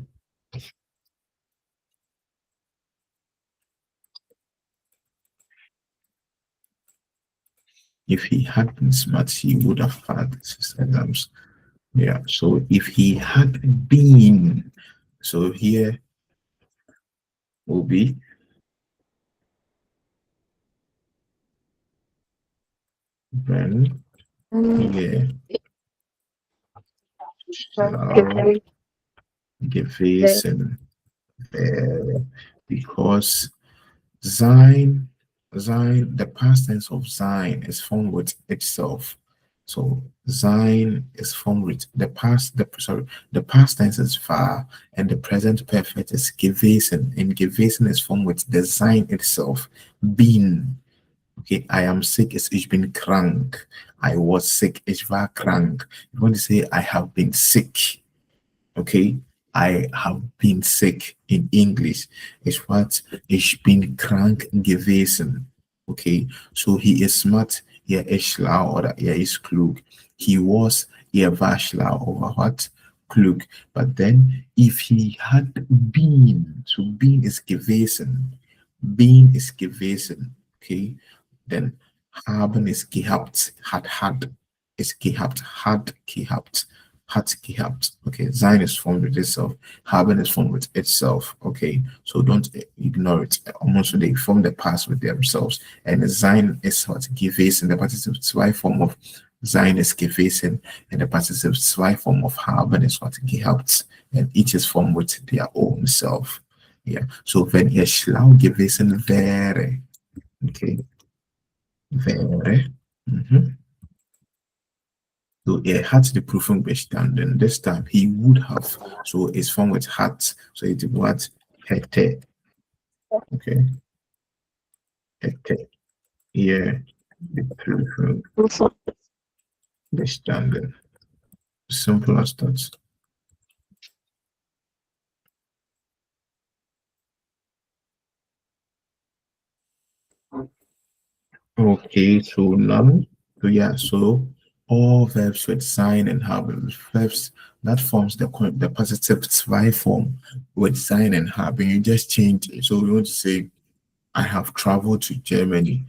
if he had been smart, he would have had his exams. Yeah. So if he had been, so here will be then yeah schlau gewesen because sein the past tense of sein is formed with itself. So sein is formed with the past tense is war and the present perfect is gewesen, and gewesen is formed with the sein itself. Been. Okay, I am sick is ich bin krank. I was sick, ich war krank. You want to say I have been sick. Okay, I have been sick in English. It's what ich bin krank gewesen. Okay, so he is smart, er ist schlau oder er ist klug. He was, er war schlau oder what? Klug. But then if he had been, so been is gewesen. Been is gewesen. Okay, then haben ist gehabt, had ist gehabt, had gehabt, hat gehabt. Okay, sein is formed with itself, haben is formed with itself. Okay, so don't ignore it. Almost they form the past with themselves, and sein is what gewesen. The participle zwei form of sein is gewesen, and the participle zwei form of haben is what gehabt, and each is formed with their own self. Yeah, so wenn ihr schlau gewesen wäre, okay, wäre. So er hat die Prüfung bestanden. This time he would have. So it's formed with hat. So it what hätte. Okay. Hätte. Hier die Prüfung bestanden. Simple as that. Okay, so now, so yeah, so all verbs with sign and haben, verbs that forms the positive zwei form with sign and haben. You just change it. So we want to say, I have traveled to Germany.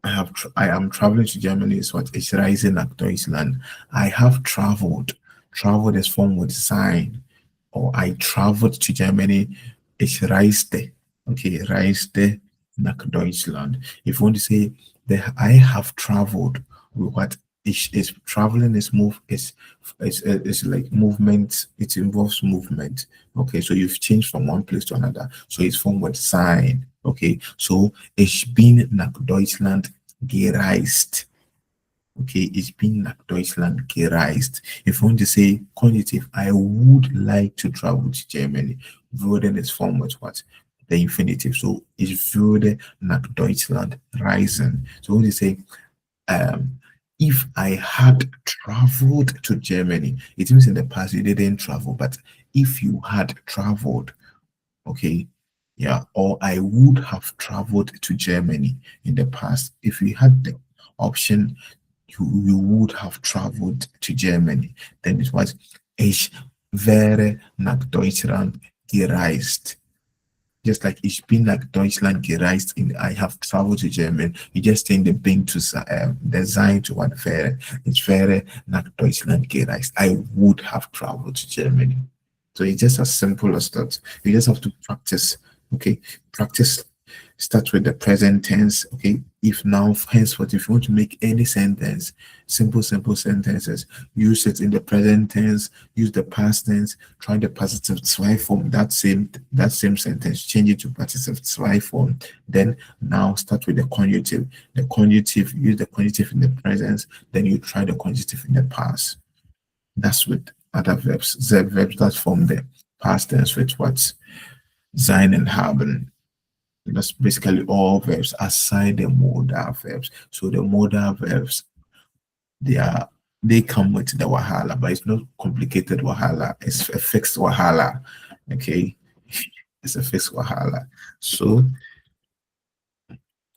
I am traveling to Germany is what is rising nach Deutschland. I have traveled. Traveled is formed with sign. Or I traveled to Germany. Ich reiste. Okay, reiste nach Deutschland. If you want to say that I have traveled, what is traveling is move is like movement. It involves movement. Okay, so you've changed from one place to another. So it's formed with sign. Okay, so ich bin nach Deutschland gereist. Okay, ich bin nach Deutschland gereist. If you want to say conjunctive, I would like to travel to Germany. Würden is formed with what? The infinitive. So ich würde nach Deutschland reisen. So when you say, if I had traveled to Germany, it means in the past you didn't travel, but if you had traveled, okay, yeah, or I would have traveled to Germany in the past. If you had the option, you would have traveled to Germany. Then it was, ich wäre nach Deutschland gereist. Just like ich bin nach Deutschland gereist, I have traveled to Germany. You just change the being to the sein to what wäre. Ich wäre nach Deutschland gereist. I would have traveled to Germany. So it's just as simple as that. You just have to practice. Okay, practice. Start with the present tense. Okay, if now, henceforth, if you want to make any sentence, simple sentences, use it in the present tense. Use the past tense. Try the positive zwei form. That same sentence. Change it to positive zwei form. Then now start with the conjunctive. The conjunctive. Use the conjunctive in the present. Then you try the conjunctive in the past. That's with other verbs. The verbs that form the past tense with what? Sein and haben. That's basically all verbs aside the modal verbs. So the modal verbs, they are they come with the wahala, but it's not complicated wahala. It's a fixed wahala. Okay, it's a fixed wahala. So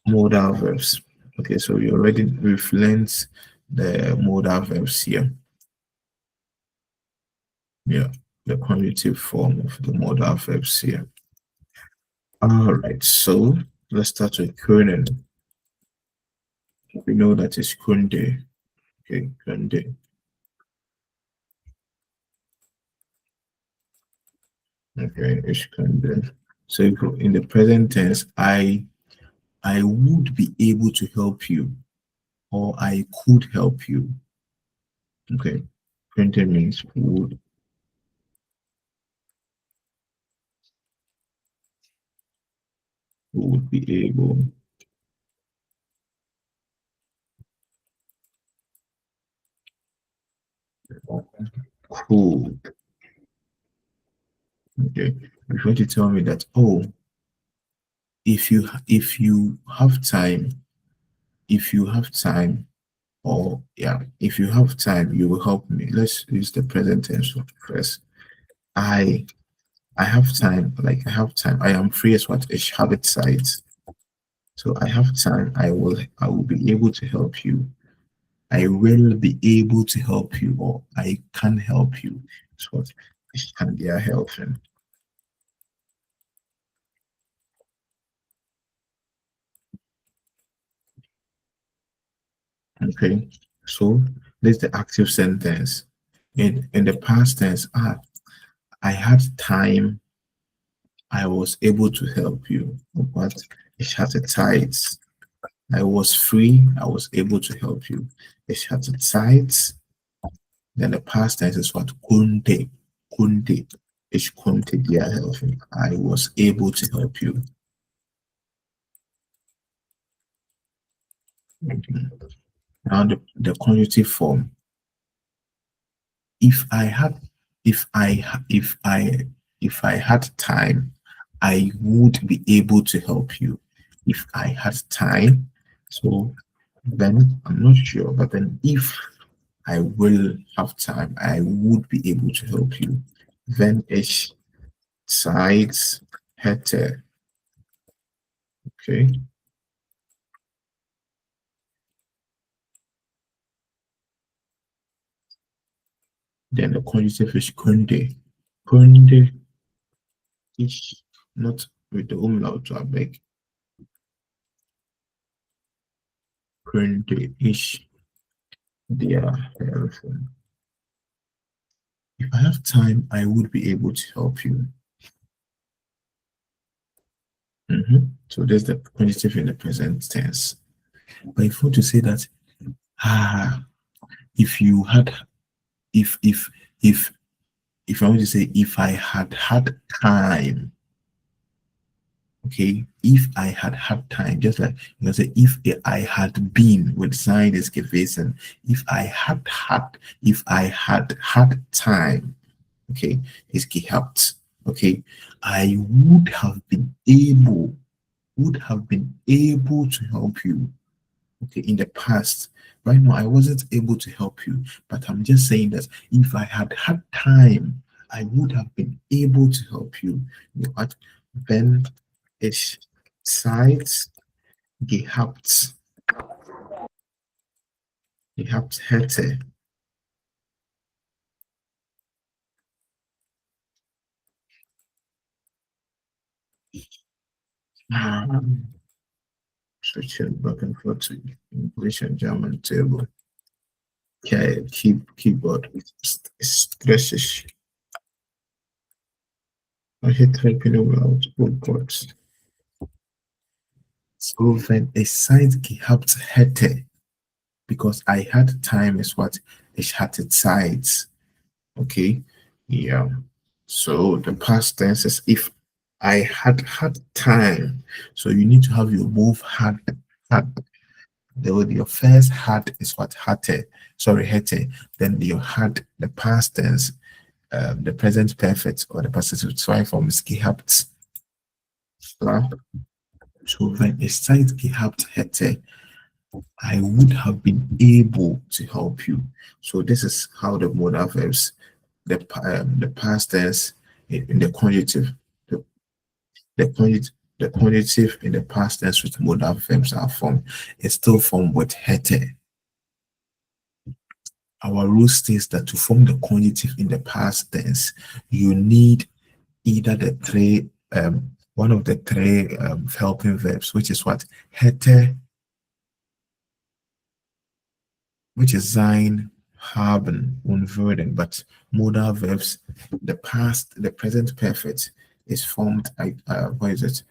modal verbs. Okay, so we've learned the modal verbs here. Yeah, the conjunctive form of the modal verbs here. All right, so let's start with können. We know that is kunde. Okay, kunde. Okay, ich kunde. So in the present tense, I would be able to help you, or I could help you. Okay, kunde means would be able. Cool. Okay. You're going to tell me that, oh, if you have time, if you have time, or yeah, if you have time, you will help me. Let's use the present tense first. I I have time, like I have time. I am free as what ich habe Zeit. So I have time. I will be able to help you. I will be able to help you, or I can help you. It's what ich kann dir helfen. Okay. So this is the active sentence. In the past tense, I had time. I was able to help you. But ich hatte Zeit. I was free. I was able to help you. Ich hatte Zeit. Then the past tense is what? Konnte. Konnte. Ich konnte dir helfen. I was able to help you. Mhm. Now the conjunctive form. If I had, if I, if I, if I had time, I would be able to help you. If I had time, so then I'm not sure, but then if I will have time, I would be able to help you. Wenn ich Zeit hätte. Okay. Then the conjunctive is könnte. Könnte ich, not with the umlaut, I beg. Könnte ich dir helfen? If I have time, I would be able to help you. So there's the conjunctive in the present tense. But if you want to say that, if you had, if I want to say, if I had time, okay, if I had time, just like you know, say, if I had been with sign is gewesen, if I had time, okay, is gehabt, okay, I would have been able to help you, okay, in the past. Right now, I wasn't able to help you, but I'm just saying that if I had time, I would have been able to help you. You know what? Wenn ich Zeit gehabt hätte. Switching back and forth to English and German table. Okay, keyboard stresses. I hate typing out words. So wenn ich Zeit gehabt hätte, because I had time is what ich hatte Zeit. Okay, yeah. So the past tense is if I had time. So you need to have your both had. Your first had is what hatte. Sorry, hatte. Then you had the past tense, the present perfect or the passive form is gehabt. So wenn es Zeit gehabt hätte, I would have been able to help you. So this is how the modal verbs, the past tense in the conjunctive, the, the conjunctive in the past tense with modal verbs are formed. It's still formed with hätte. Our rule states that to form the conjunctive in the past tense, you need either the three, one of the three helping verbs, which is what? Hätte, which is sein, haben, und würden. But modal verbs, the past, the present perfect is formed. What is it?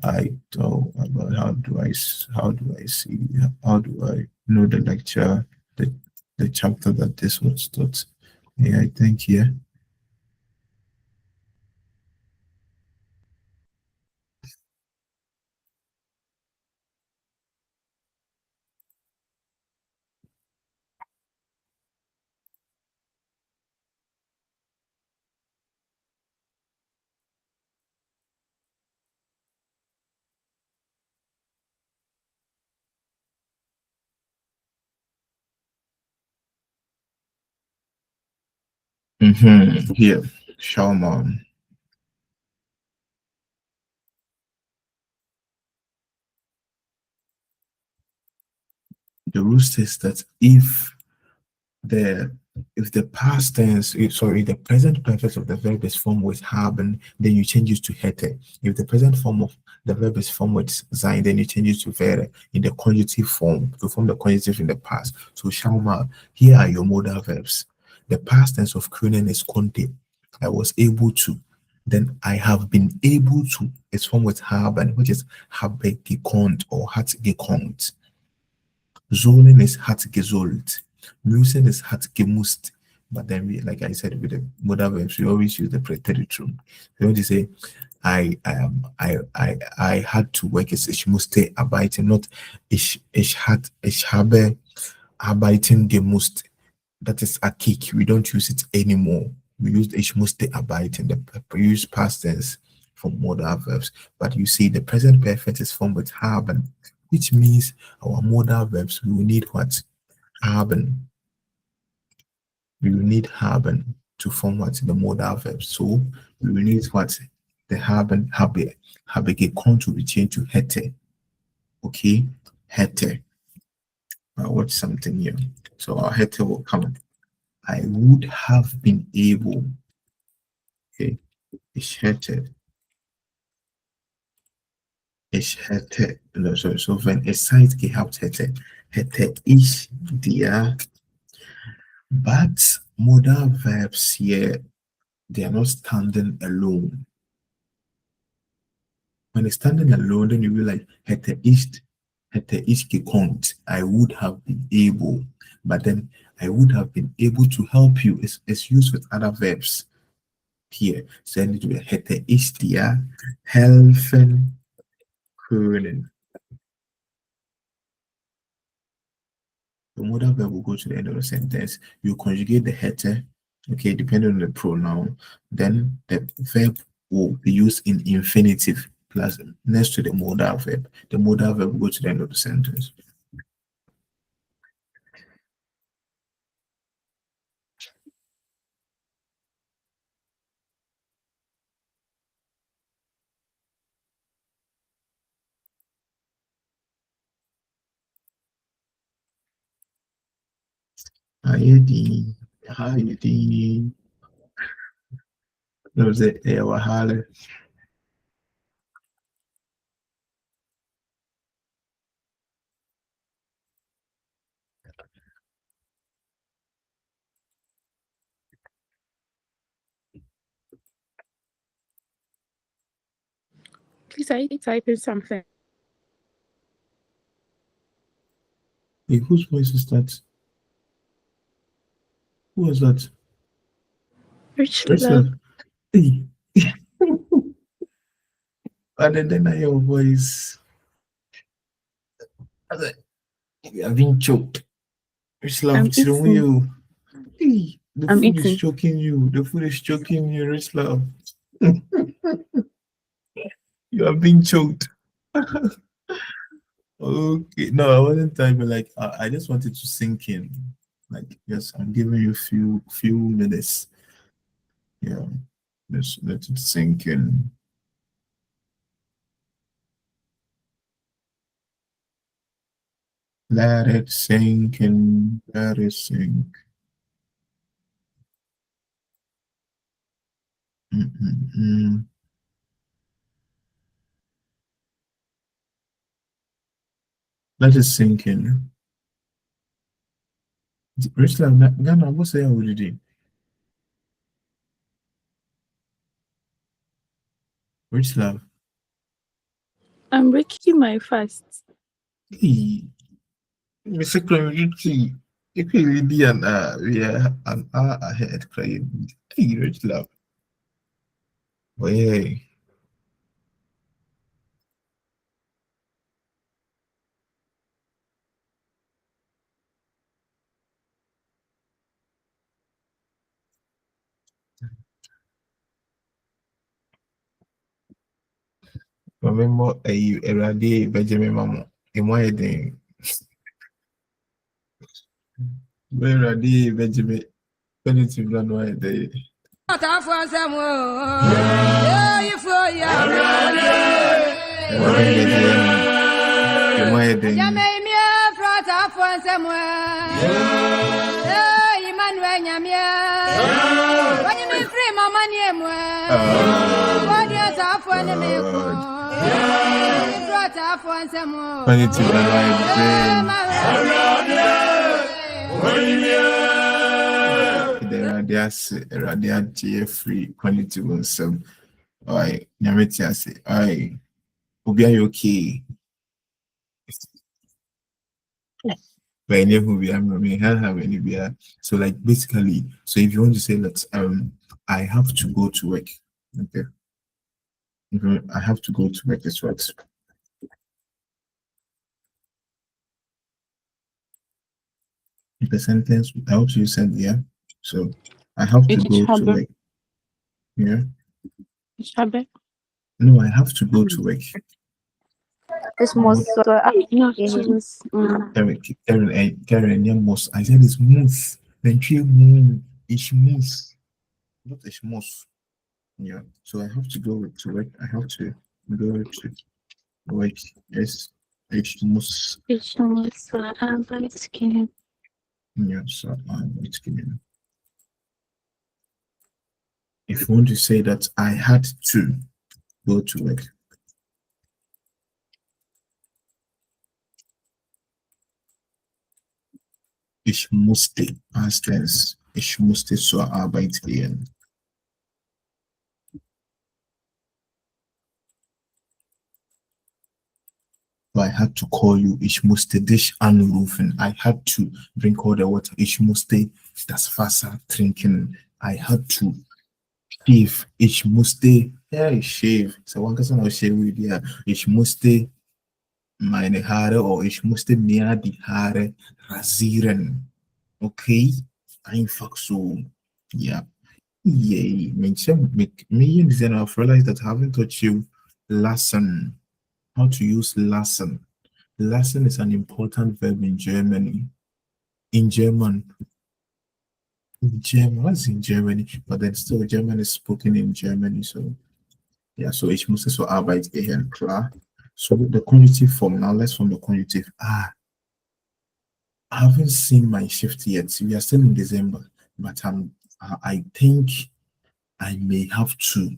I don't. How do I see? How do I know the lecture? The chapter that this was taught. Yeah, I think here. Here, Shalman. The rule says that the if the past tense, sorry, the present perfect of the verb is formed with haben, then you change it to hätte. If the present form of the verb is formed with sein, then you change it to wäre in the conjunctive form to form the conjunctive in the past. So Schauma, here are your modal verbs. The past tense of können is konnte. I was able to. Then I have been able to. It's formed with haben, which is habe gekonnt or hat gekonnt. Zoning is hat gesollt. Müssen is hat gemusst. But then we, like I said, with the modal verbs, we always use the preteritum. So when you say I had to work as ich musste arbeiten, not ich habe arbeiten gemusst. That is a kick. We don't use it anymore. We use ich musste arbeiten, we use past tense for modal verbs. But you see, the present perfect is formed with haben, which means our modal verbs, we will need what? Haben. We will need haben to form what? The modal verbs. So we will need what? The haben, habe gekonnt to be changed to hätte. Okay? Hätte. I'll watch something here. So our hätte will come. I would have been able. Okay. Ich hätte. Ich hätte. No, sorry. So wenn es Zeit gehabt hätte, hätte ich dir. But modal verbs here, they are not standing alone. When it's standing alone, then you will like hätte ich gekonnt. I would have been able. But then I would have been able to help you. It's used with other verbs here. So then it will be hätte ich dir helfen können. The modal verb will go to the end of the sentence. You conjugate the hätte, okay, depending on the pronoun. Then the verb will be used in infinitive plus next to the modal verb. The modal verb will go to the end of the sentence. Ayedi, ayedi. That was it. Wahale. Please, I type in something. Hey, whose voice is that? Who was that? Rich What's love. that? Hey. And then I hear your voice. I was like, you have been choked. Rich love, I'm chill eating. you. Hey, the I'm food is eating. choking you. The food is choking you, Rich love. You are being choked. Okay. No, I wasn't typing. Like I just wanted to sink in. Like, yes, I'm giving you few minutes. Yeah. Just let it sink in. Let it sink in. Let it sink. Mm-mm-mm. Let it sink in. Rich love, Ghana, what's the already? Rich love. I'm breaking my fast. Hey, Mr. Clemente, if you really we are an hour ahead, crying. Hey, Rich love. Hey. Remember, a radi Benjamin Mamo. In my day, where radi Benjamin, Benjamin Blanoy day. Radiant free quality will some. Alright, Nyamitia say, alright, Obi okay. But I never be I'm not have any beer. So like basically, so if you want to say that I have to go to work. Okay. I have to go to work as well. The sentence I hope you said yeah. So I have to go to work. Yeah. No, I have to go to work. It's most Karen, most. I said it's move. Then she move. It's move. Not it's move. Yeah. So I have to go to work. I have to go to work. Yes. It's must. Yeah. So it's given. If you want to say that I had to go to work. Ich musste, past tense. Ich musste zur Arbeit gehen. So I had to call you. Ich musste dich anrufen. I had to drink all the water. Ich musste das Wasser trinken. I had to shave. Ich musste, yeah, shave. So one person will shave with you. Ich musste meine Haare or ich musste mir die Haare rasieren. Okay? Einfach so. Yeah. Yay. Me, I've realized that I haven't taught you lesson. How to use lesson. Lesson is an important verb in Germany. In German. What's in Germany? But then still German is spoken in Germany. So yeah, so ich muss so Arbeit gehen, klar. So the conjunctive form, now let's form the conjunctive. I haven't seen my shift yet. We are still in December, but I think I may have to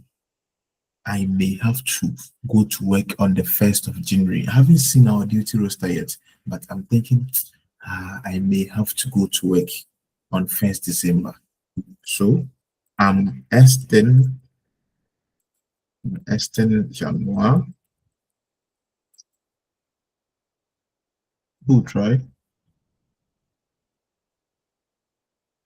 go to work on the 1st of January. I haven't seen our duty roster yet, but I'm thinking I may have to go to work on 1st December. So I'm Esten Januar. Who try?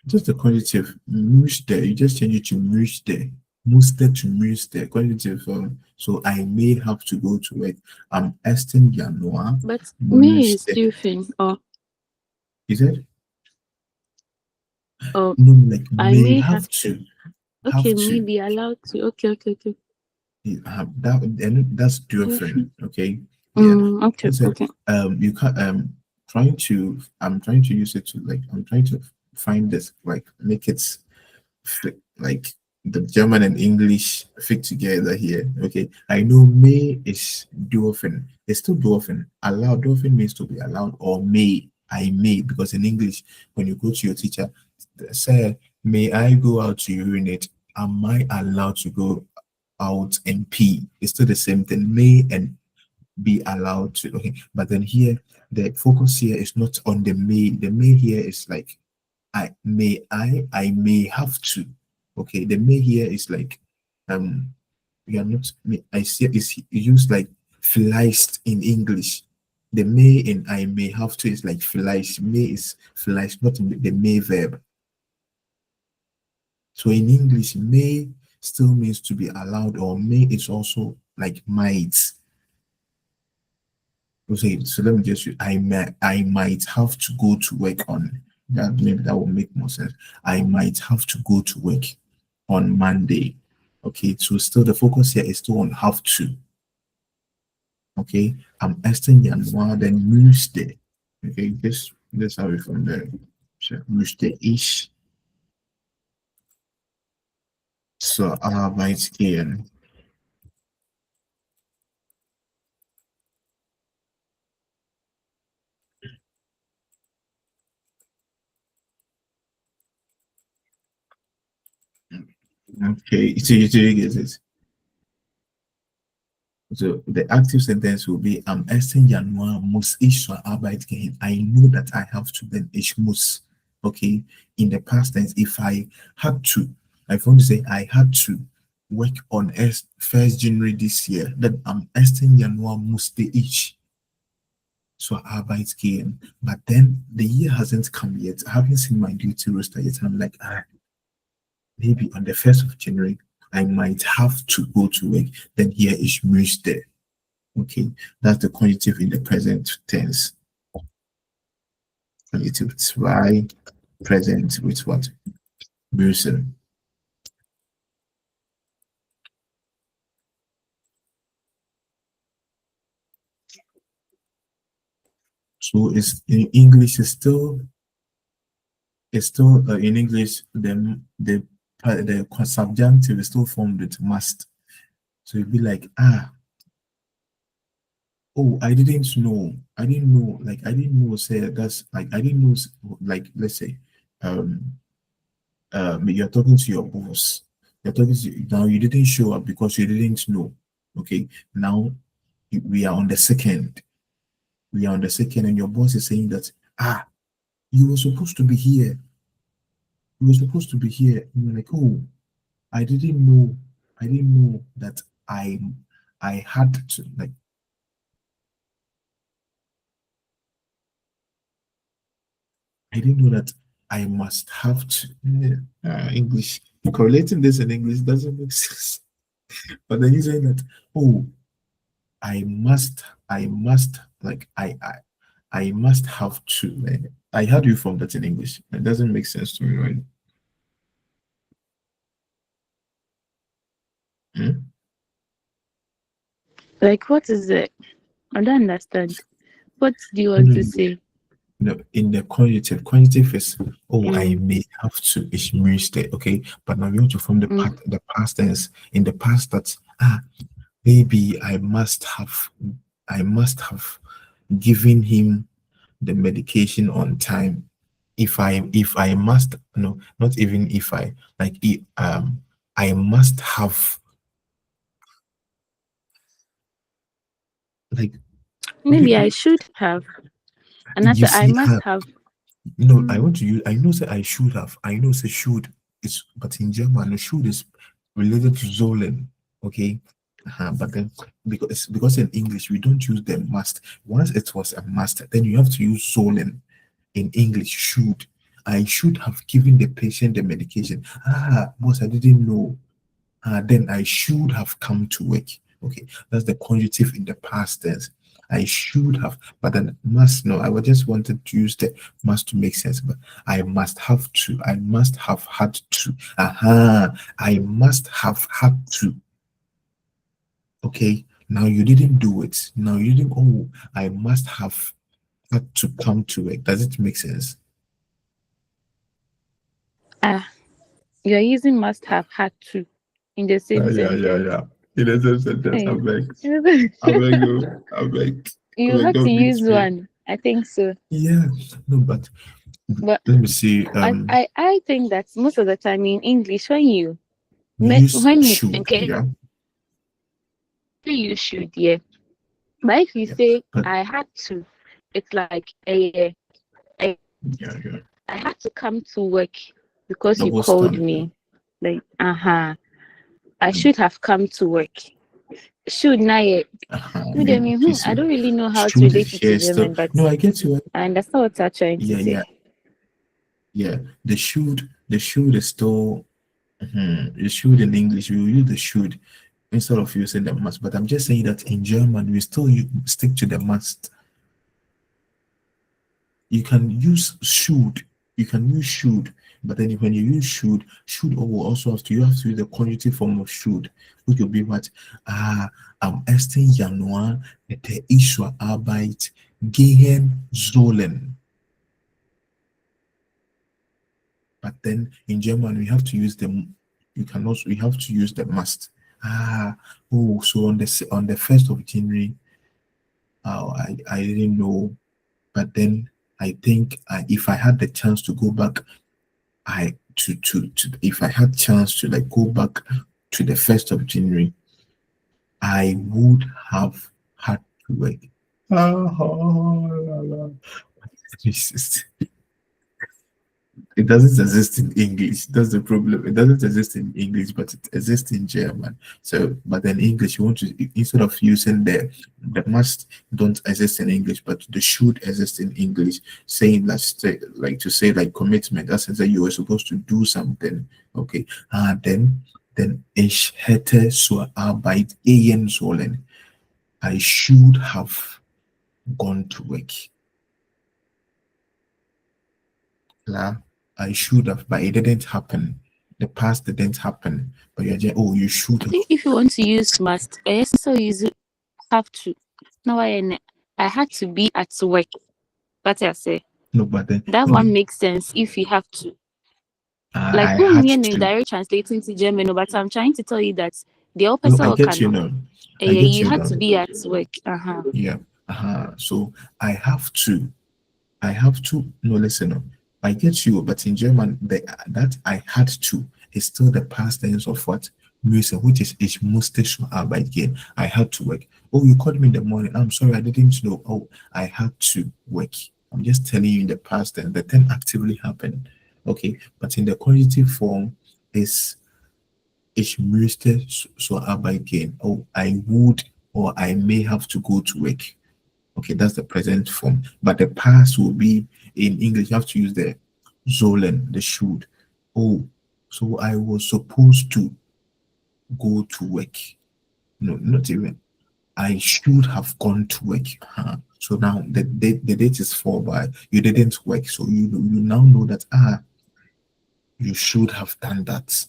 Just the conjunctive, müsste. You just change it to müsste. Musste to müsste. Conjunctive form. So I may have to go to work. I'm Esten Januar. But me is different. Oh. Is it? Oh. No, like I may have to. Okay, maybe allowed to. Okay. That's different. Okay. Yeah. Okay. So, Okay. you can't I'm trying to use it to like I'm trying to find this like make it like the German and English fit together here. Okay, I know may is dürfen. It's still dürfen. Allow dürfen means to be allowed, or may I may, because in English when you go to your teacher, say, may I go out to urinate? Am I allowed to go out and pee? It's still the same thing. May and be allowed to. Okay, but then here the focus here is not on the may. The may here is like I may have to. Okay, the may here is like we are not I see it's used like vielleicht in English. The may and I may have to is like vielleicht. May is vielleicht, not the may verb. So in English, may still means to be allowed, or may is also like might. Okay, so let me just I might have to go to work on that. Maybe that will make more sense. I might have to go to work on Monday. Okay, so still the focus here is still on have to. Okay, I'm Eastern Januar, then müsste. Okay, this how we from there. So müsste ich zur Arbeit gehen. Okay, so you get it. So the active sentence will be am 1. Januar muss ich zur Arbeit gehen. I know that I have to, then ich muss. Okay. In the past tense, if I had to, I want to say I had to work on 1st January this year, then am 1. Januar musste ich zur Arbeit gehen. But then the year hasn't come yet. I haven't seen my duty roster yet. I'm like, maybe on the 1st of January, I might have to go to work. Then here is müsste. Okay, that's the conjunctive in the present tense. Conjunctive 2, present with what? Müssen. So it's in English. It's still in English. The subjunctive is still formed with must. So it'd be like oh, I didn't know. I didn't know. Like I didn't know. Say that's like I didn't know. Like let's say, you're talking to your boss. You're talking to now. You didn't show up because you didn't know. Okay. Now we are on the second. We are on the second, and your boss is saying that you were supposed to be here. You were supposed to be here. And you're like, oh, I didn't know. I didn't know that I had to like. I didn't know that I must have to. English correlating this in English doesn't make sense. But then you saying that, oh, I must like I must have to. I had you from that in English. It doesn't make sense to me, right? Like, what is it? I don't understand. What do you No, want no, to no. say? No, in the conjunctive is I Mm. may have to is müsste, okay. But now you want to form the past tense in the past that maybe I must have given him the medication on time. If I must, no, not even if I like I must have like Maybe I should have. And I you said I see must have. I want to use I know say I should have. I know say should is but in German should is related to sollen. Okay. But then because in English we don't use the must. Once it was a must, then you have to use sollen. In English, should. I should have given the patient the medication. Boss, I didn't know. Then I should have come to work. Okay, that's the conjunctive in the past tense. I should have, but then must. No, I just wanted to use the must to make sense. But I must have to. I must have had to. I must have had to. Okay, Now you didn't do it. Now you didn't. Oh, I must have had to come to it. Does it make sense? Ah, you're using must have had to in the same sentence. Yeah. In a same sentence, I Hey. beg. I beg you. I beg. I You beg, have to don't use beat me. one. I think so. Yeah. No, but But let me see. I think that most of the time in English We use when you should. okay Yeah. you should, yeah. But if you Yeah. say But I had to, it's like I yeah. I had to come to work because you Double called standard. me. Like, I should have come to work. Should now, yeah. I mean, Okay, so I don't really know how to should relate it to here still. German, but No, I get you. I understand what you're trying to Yeah, say. yeah. The should is still. The should in English, we will use the should instead of using the must. But I'm just saying that in German, we still stick to the must. You can use should. You can use should, but then when you use should also you have to use the conjunctive form of should, which will be what? Am 1. Januar hätte ich zur Arbeit gehen sollen. But then in German, we have to use the. We have to use the must. So on the 1st of January, I didn't know, but then I think if I had the chance to go back, if I had chance to like go back to the 1st of January, I would have had to work. Jesus. It doesn't exist in English. That's the problem. It doesn't exist in English, but it exists in German. So, but in English, you want to instead of using the must don't exist in English, but the should exist in English. Saying like to say like commitment. That means that you were supposed to do something. Okay. Then ich hätte zur Arbeit gehen sollen. I should have gone to work. La, I should have, but it didn't happen. The past didn't happen. But you're just, oh, you should I have. think if you want to use must, I also use have to. Now I had to be at work. But I say No, but then that one makes sense if you have to. Like I when had me to. direct translating to German, but I'm trying to tell you that the No, opposite I or get you cannot. now. I Yeah, get you you had now. to be at work. Yeah. So I have to. I have to. No, listen. No. I get you, but in German, that I had to is still the past tense of what? Müssen, which is ich musste zur Arbeit gehen. I had to work. Oh, you called me in the morning. I'm sorry, I didn't know. Oh, I had to work. I'm just telling you in the past tense. The thing actively happened. Okay, but in the conjunctive form is ich müsste zur Arbeit gehen. Oh, I would or I may have to go to work. Okay, that's the present form. But the past will be in English. You have to use the sollen, the should. Oh, so I was supposed to go to work. No, not even. I should have gone to work. So now the date is for, but you didn't work. So you now know that you should have done that.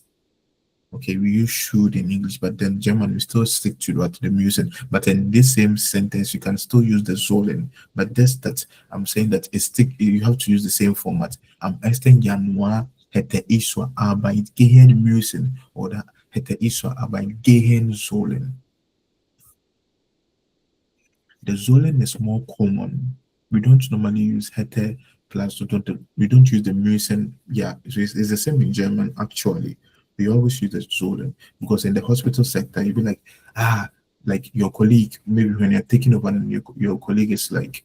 Okay, we use should in English, but then German we still stick to what the music. But in this same sentence, you can still use the sollen. But this that I'm saying that it's stick. You have to use the same format. Am 1. Januar hätte ich zur Arbeit gehen müssen oder hätte ich zur Arbeit gehen sollen. The sollen is more common. We don't normally use hätte plus we don't use the müssen. Yeah, so it's the same in German actually. We always use the sollen because in the hospital sector, you'd be like your colleague, maybe when you're taking over and your colleague is like,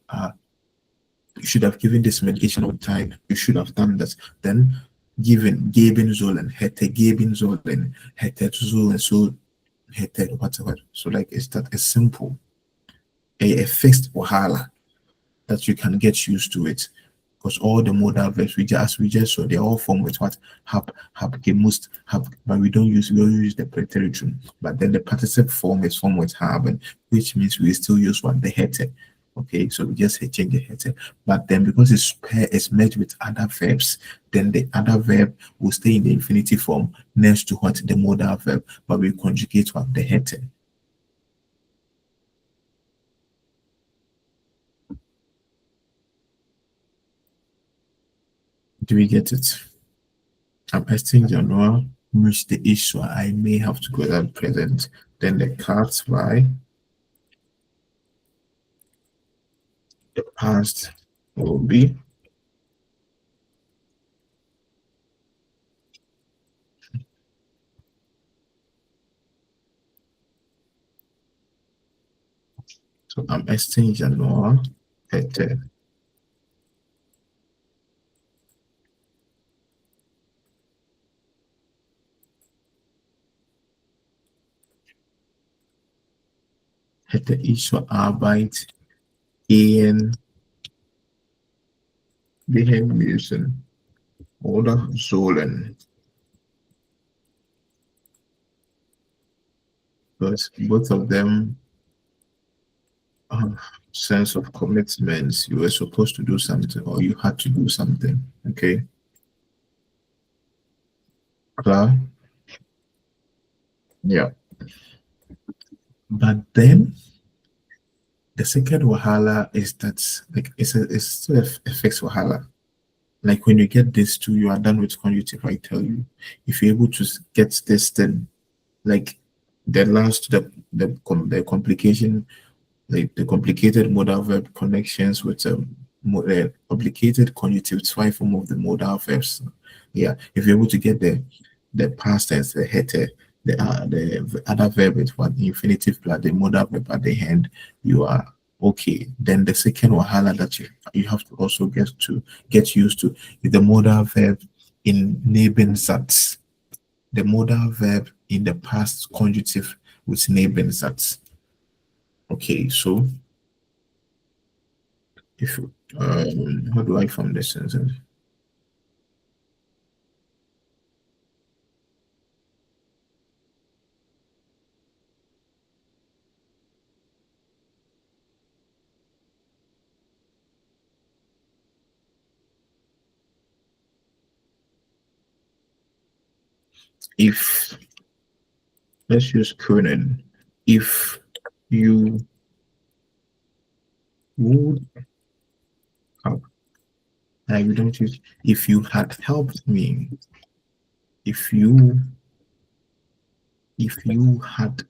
you should have given this medication on time. You should have done this. Then geben sollen, hätte geben sollen, hätte sollen, so hätte whatever. So like it's simple. A fixed wahala that you can get used to it. Because all the modal verbs we just saw, they're all formed with what have must have, but we don't use the preteritum. But then the participle form is formed with haben, which means we still use what the hätte. Okay, so we just change the hätte. But then because it's merged with other verbs, then the other verb will stay in the infinitive form next to what the modal verb, but we conjugate what the hätte. Do we get it? Am ersten Januar müsste ich so, I may have to go that present. Then the cat by the past will be so am ersten Januar hätte ich zur Arbeit gehen müssen oder sollen. Because both of them have sense of commitments. You were supposed to do something or you had to do something. Okay. Klar? Yeah. But then the second wahala is that like it's still affects wahala. Like when you get this two, you are done with conjunctive. I tell you, if you're able to get this, then like the last the complication, like the complicated modal verb connections with complicated conjunctive II form of the modal verbs. Yeah, if you're able to get the past tense, the hätte, the other verb with one infinitive plus the modal verb at the end, you are okay. Then the second wahala that you have to also get used to is the modal verb in Nebensatz. The modal verb in the past conjunctive with Nebensatz. Okay, so if how do I form this sentence? If let's use können, if you would have, we don't use if you had helped me, if you had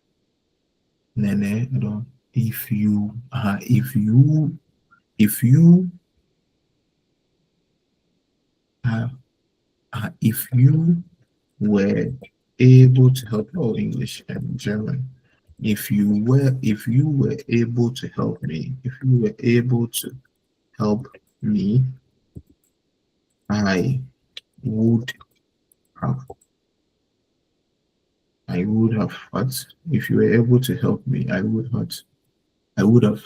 nene, no, if you if you were able to help English and German. If you were able to help me, if you were able to help me, I would have what? If you were able to help me, I would have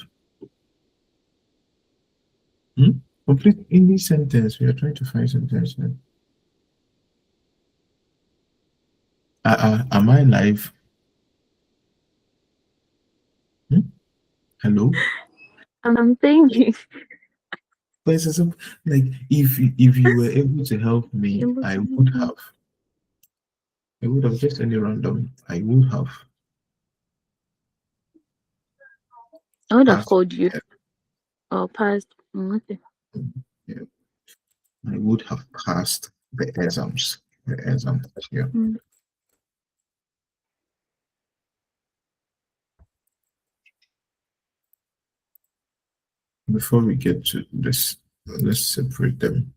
complete English sentence. We are trying to find sentence now. Am I live? Hello? I'm thinking. But it's like if you were able to help me, I would have just any random. I would have called you or passed. Okay. Yeah, I would have passed the exams. Yeah. Before we get to this, let's separate them.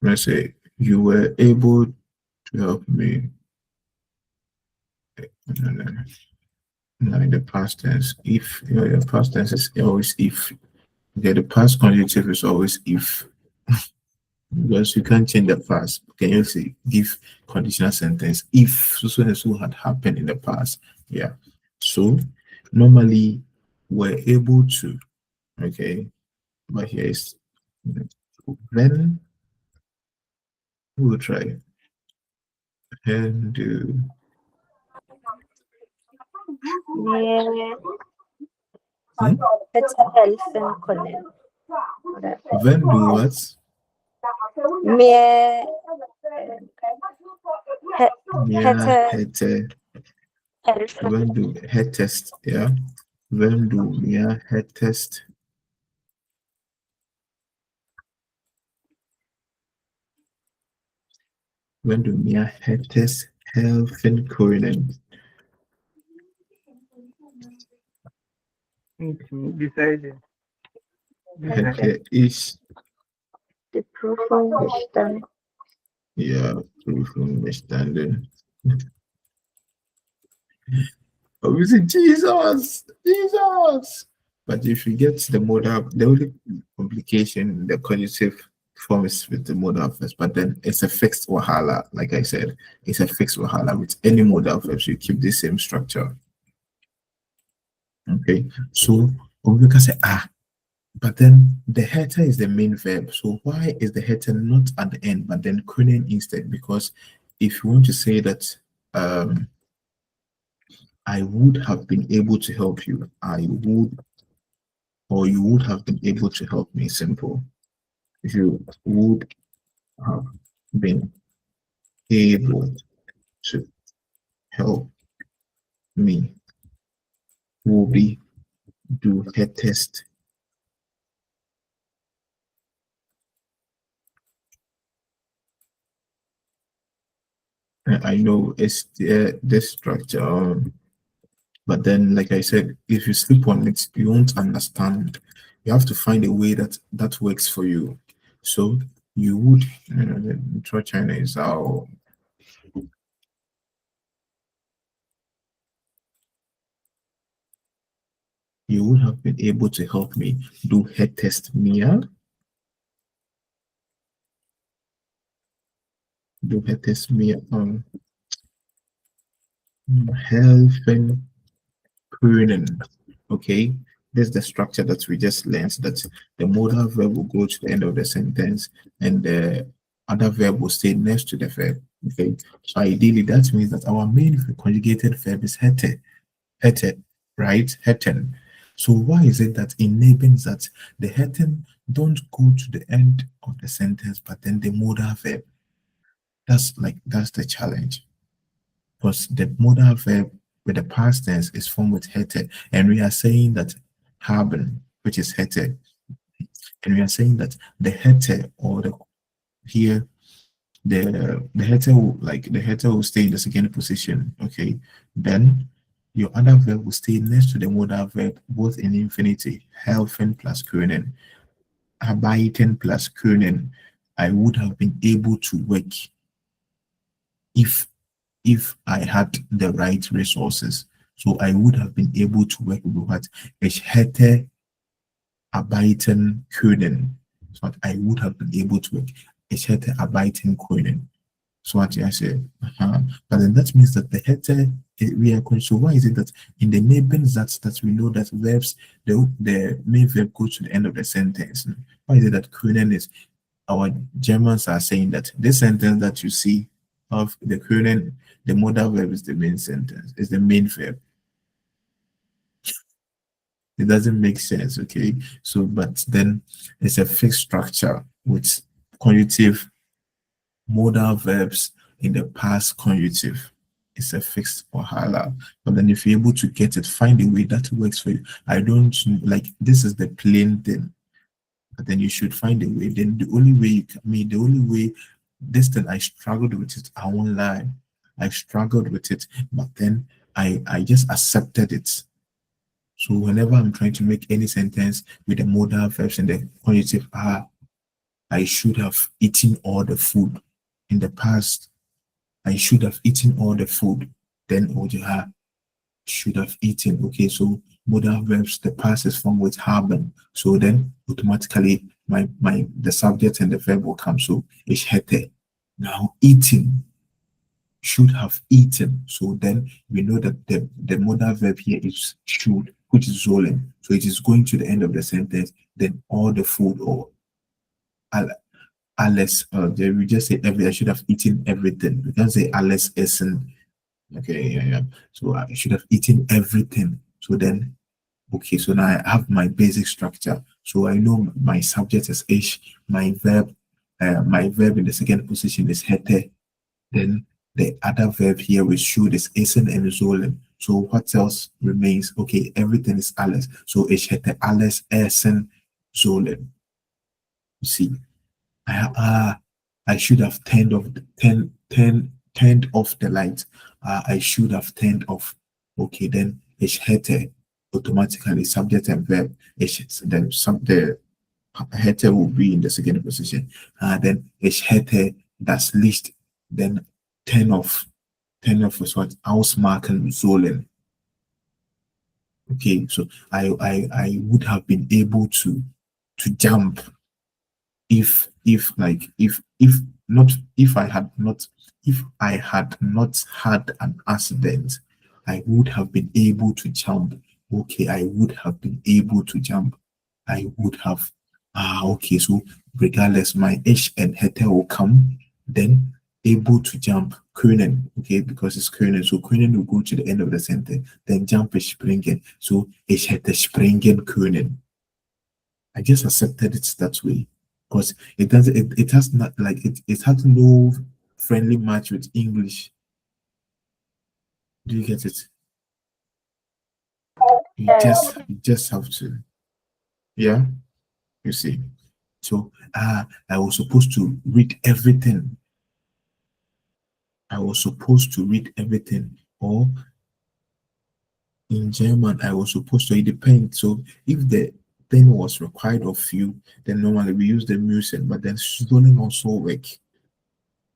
Let's say you were able to help me. Now in the past tense, if your past tense is always if. Okay, the past conjunctive is always if. Because you can't change the past. Can you say give conditional sentence if so and so had happened in the past? Yeah. So normally we're able to, okay, but here is then we'll try and do Hätte helfen können. Oder when do what? Mir Yeah, hätte helfen. when do head test, yeah. When do head test Wenn du mehr hättest helfen können. Decided. Hätte ich Die Prüfung bestanden. ja Prüfung bestanden. But we say Jesus, Jesus. But if you get the modal, the only complication, the conjunctive form is with the modal first, but then it's a fixed wahala. Like I said, it's a fixed wahala with any modal verbs. You keep the same structure. Okay, so we can say but then the header is the main verb. So why is the header not at the end, but then können instead? Because if you want to say that I would have been able to help you, I would, or you would have been able to help me. Simple. If you would have been able to help me, will be do head test. I know it's this structure, but then, like I said, if you sleep on it, you won't understand. You have to find a way that works for you. So you would try China is how you would have been able to help me do head test Mia. Do head test Mia helfen können. Okay, this is the structure that we just learned, that the modal verb will go to the end of the sentence and the other verb will stay next to the verb. Okay, so ideally that means that our main conjugated verb is hätte, right? Hätten. So why is it that in Nebens that the hätten don't go to the end of the sentence, but then the modal verb? That's the challenge. Because the modal verb with the past tense is formed with hätte, and we are saying that haben, which is hätte, and we are saying that the hätte or the here the hätte will stay in the second position. Okay, then your other verb will stay next to the modal verb, both in infinitive, helfen plus können, arbeiten plus können. I would have been able to work if I had the right resources. So I would have been able to work with what? Ich hätte arbeiten können. So I would have been able to work. Ich hätte arbeiten können. So what I say, but then that means that the hätte we are going. So why is it that in the Nebensatz that we know that verbs the main verb goes to the end of the sentence? Why is it that können is? Our Germans are saying that this sentence that you see of the können, the modal verb is the main sentence, is the main verb. It doesn't make sense, okay? So, but then it's a fixed structure with conjunctive modal verbs in the past conjunctive. It's a fixed wahala. But then if you're able to get it, find a way that works for you. I don't like this is the plain thing. But then you should find a way. Then the only way the only way this thing I struggled with it, I won't lie. I struggled with it, but then I just accepted it. So whenever I'm trying to make any sentence with the modal verbs and the conjunctive I should have eaten all the food. In the past, I should have eaten all the food. Then Oja should have eaten. Okay, so modal verbs, the past is formed with haben. So then automatically the subject and the verb will come. So ich hätte. Now eating, should have eaten. So then we know that the modal verb here is should, which is sollen. So it is going to the end of the sentence. Then all the food or alles, we just say I should have eaten everything. We can say alles essen. Okay, yeah. So I should have eaten everything. So then, okay, so now I have my basic structure. So I know my subject is ich, my verb in the second position is hätte. Then the other verb here with should is essen and sollen. So what else remains? Okay, everything is alles. So ich hätte alles essen sollen. See, I should have turned turned off the light. I should have turned off. Okay, then ich hätte automatically subject and verb. Then the hätte will be in the second position. Then ich hätte das Licht. Then turn off. Turn off is what? Ausmachen sollen. Okay, so I would have been able to jump if I had not had an accident. I would have been able to jump. Okay, I would have been able to jump. I would have. Okay, so regardless, my H and hete will come, then able to jump, können, okay, because it's können. So können will go to the end of the sentence, then jump is springen. So ich hätte springen können. I just accepted it that way because it does it has not like it has no friendly match with English. Do you get it? You just have to, yeah. You see. So I was supposed to read everything. I was supposed to read everything, or in German, I was supposed to. It depends. So if the thing was required of you, then normally we use the music, but then stolen also work.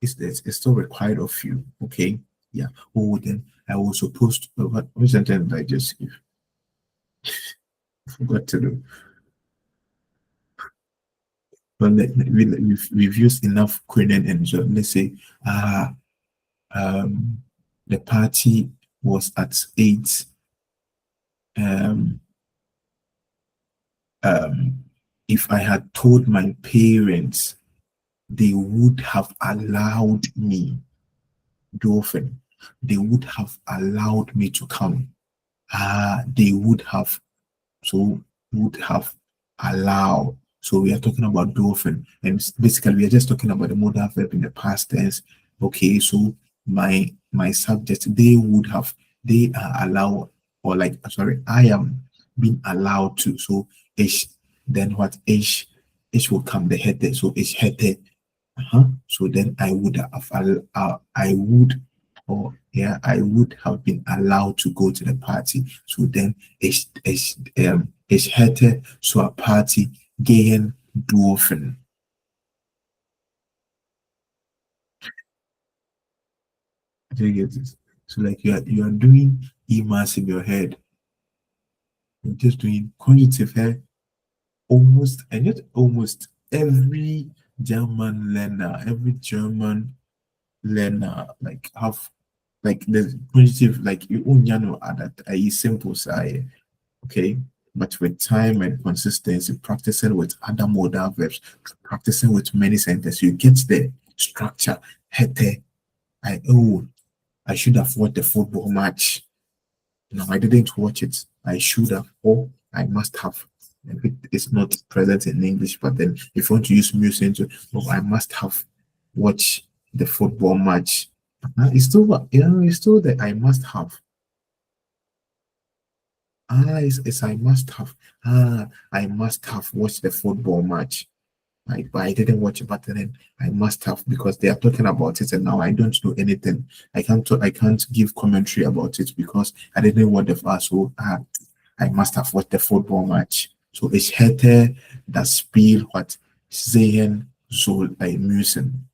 It's still required of you. Okay. Yeah. Oh, then I was supposed to. What sentence did I just give? Forgot to do. But we've used enough Queen and so let's say the party was at 8. If I had told my parents, they would have allowed me. Dürfen. They would have allowed me to come. They would have. So would have allowed. So we are talking about dürfen, and basically we are just talking about the modal verb in the past tense. Okay, so my subject, they would have, they are allowed, or like sorry, I am being allowed to. So ish, then what ish will come the head. So ish hätte. So then I would have I would, or yeah, I would have been allowed to go to the party. So then ich hätte zur Party gehen dürfen. Do you get this? So like you are doing emails in your head. You're just doing conjunctive here. Almost, and yet almost every German learner, every German learner like have like the positive like you only know that a simple side, okay, but with time and consistency, practicing with other modal verbs, practicing with many sentences, you get the structure. Hete, I should have watched the football match. No, I didn't watch it. I should have, or I must have. It's not present in English, but then if you want to use music, I must have watched the football match. It's still, it's still that I must have. It's I must have. I must have watched the football match. But I didn't watch it, but then I must have because they are talking about it, and now I don't know anything. I can't give commentary about it because I didn't watch the first. So I must have watched the football match. So ich hätte das Spiel what sehen soll müssen.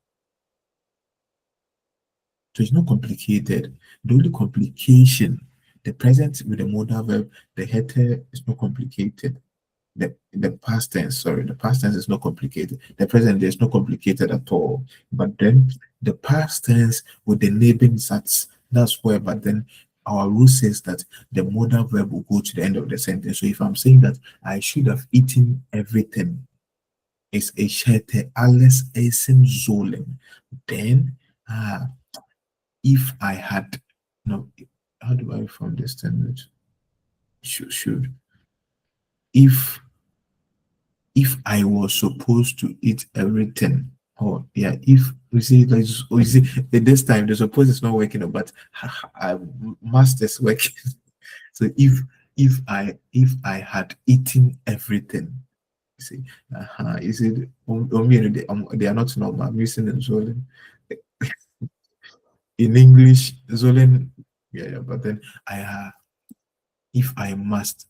So it's not complicated. The only complication, the present with the modal verb, the hätte is not complicated. The past tense, sorry, the past tense is not complicated. The present is not complicated at all. But then the past tense with the neighboring that's where, but then our rule says that the modal verb will go to the end of the sentence. So if I'm saying that I should have eaten everything, it's ich hätte alles essen sollen. Then if I had, no, how do I form this sentence? Should. If I was supposed to eat everything, oh yeah, if we see like we see this time the suppose is not working, but I must is working. So if I had eaten everything, you see, you see, they are not normal. I'm using them so in English, sollen, yeah, but then if I must,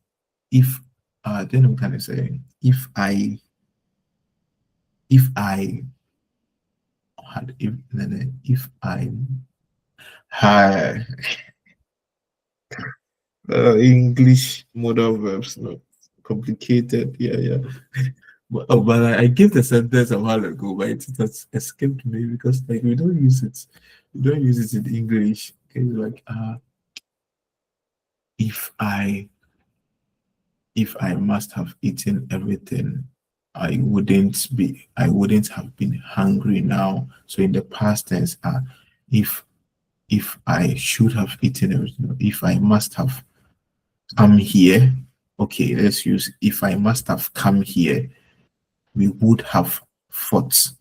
if then I'm kind of saying if I had if I had English modal verbs, no complicated, yeah. But I gave the sentence a while ago, but it has escaped me because like we don't use it. We don't use it in English. Okay, like if I if I must have eaten everything, I wouldn't have been hungry now. So in the past tense, if if I should have eaten everything, if I must have come here, okay, let's use if I must have come here, we would have fought.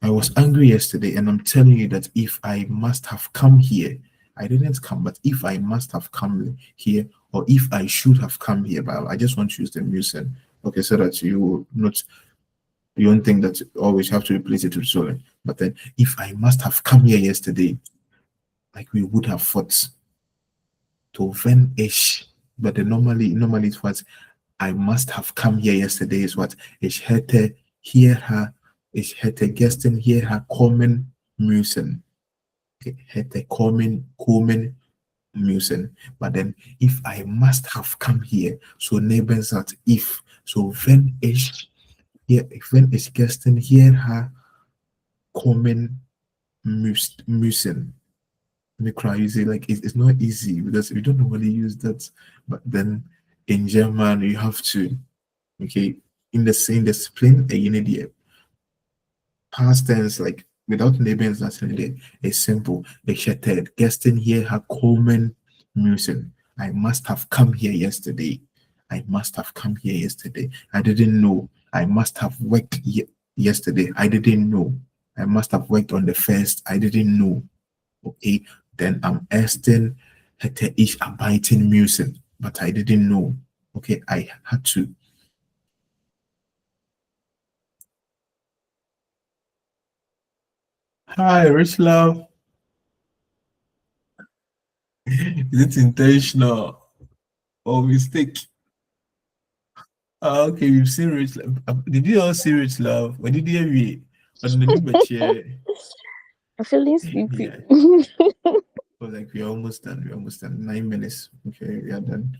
I was angry yesterday, and I'm telling you that if I must have come here, I didn't come, but if I must have come here, or if I should have come here, but I just want to use the musing, okay, so that you don't think that always have to replace it with solely. But then, if I must have come here yesterday, like we would have fought to ven ish, but then normally it's what I must have come here yesterday is what ich hätte hierher, ich hätte gestern hierher kommen müssen. Okay, hätte kommen müssen. But then if I must have come here, so neighbors that if, so wenn ich gestern hierher kommen müssen. Me cry, you say like it's not easy because we don't normally use that, but then in German you have to, okay, in the same discipline you need the past tense, like without labels, that's it's simple. Ich hätte gestern hierher kommen müssen. I must have come here yesterday. I must have come here yesterday. I didn't know. I must have worked yesterday. I didn't know. I must have worked on the first. I didn't know. Okay, then am ersten hätte ich arbeiten müssen, but I didn't know. Okay, I had to. Hi, Rich Love. Is it intentional or mistake? Okay, we've seen Rich Love. Did you all see Rich Love? When did you read? On the new chair? I'm feeling sleepy. Yeah. Well, like we're almost done. We're almost done. 9 minutes. Okay, we are done.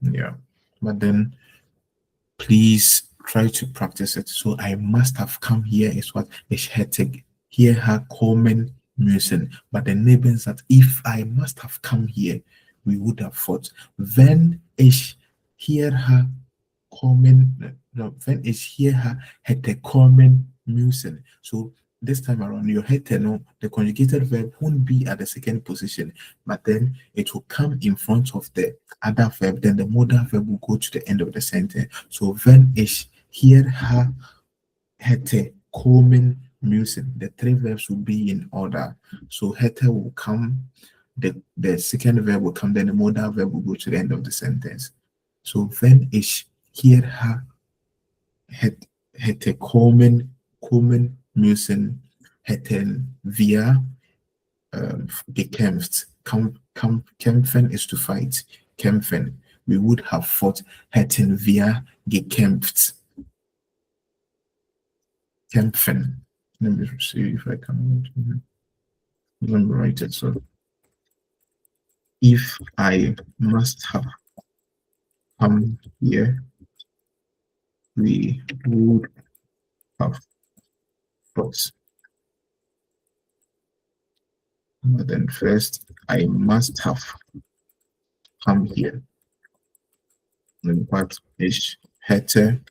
Yeah. But then please try to practice it. So I must have come here is what ich hätte hierher kommen müssen. But the neighbors that if I must have come here, we would have fought. Wenn ich hierher kommen, no, wenn ich hierher hätte kommen müssen. So this time around, your hätte, no, the conjugated verb won't be at the second position, but then it will come in front of the other verb, then the modal verb will go to the end of the sentence. So wenn ich hierher hätte kommen müssen, the three verbs will be in order. So hätte will come, the second verb will come, then the modal verb will go to the end of the sentence. So wenn ich hierher hätte kommen müssen, hätten wir gekämpft. Kämpfen is to fight. Kämpfen. We would have fought. Hätten wir gekämpft. Kämpfen. Let me see if I can write it. So, if I must have come here, we would have fought. But then first, I must have come here. And what ich hätte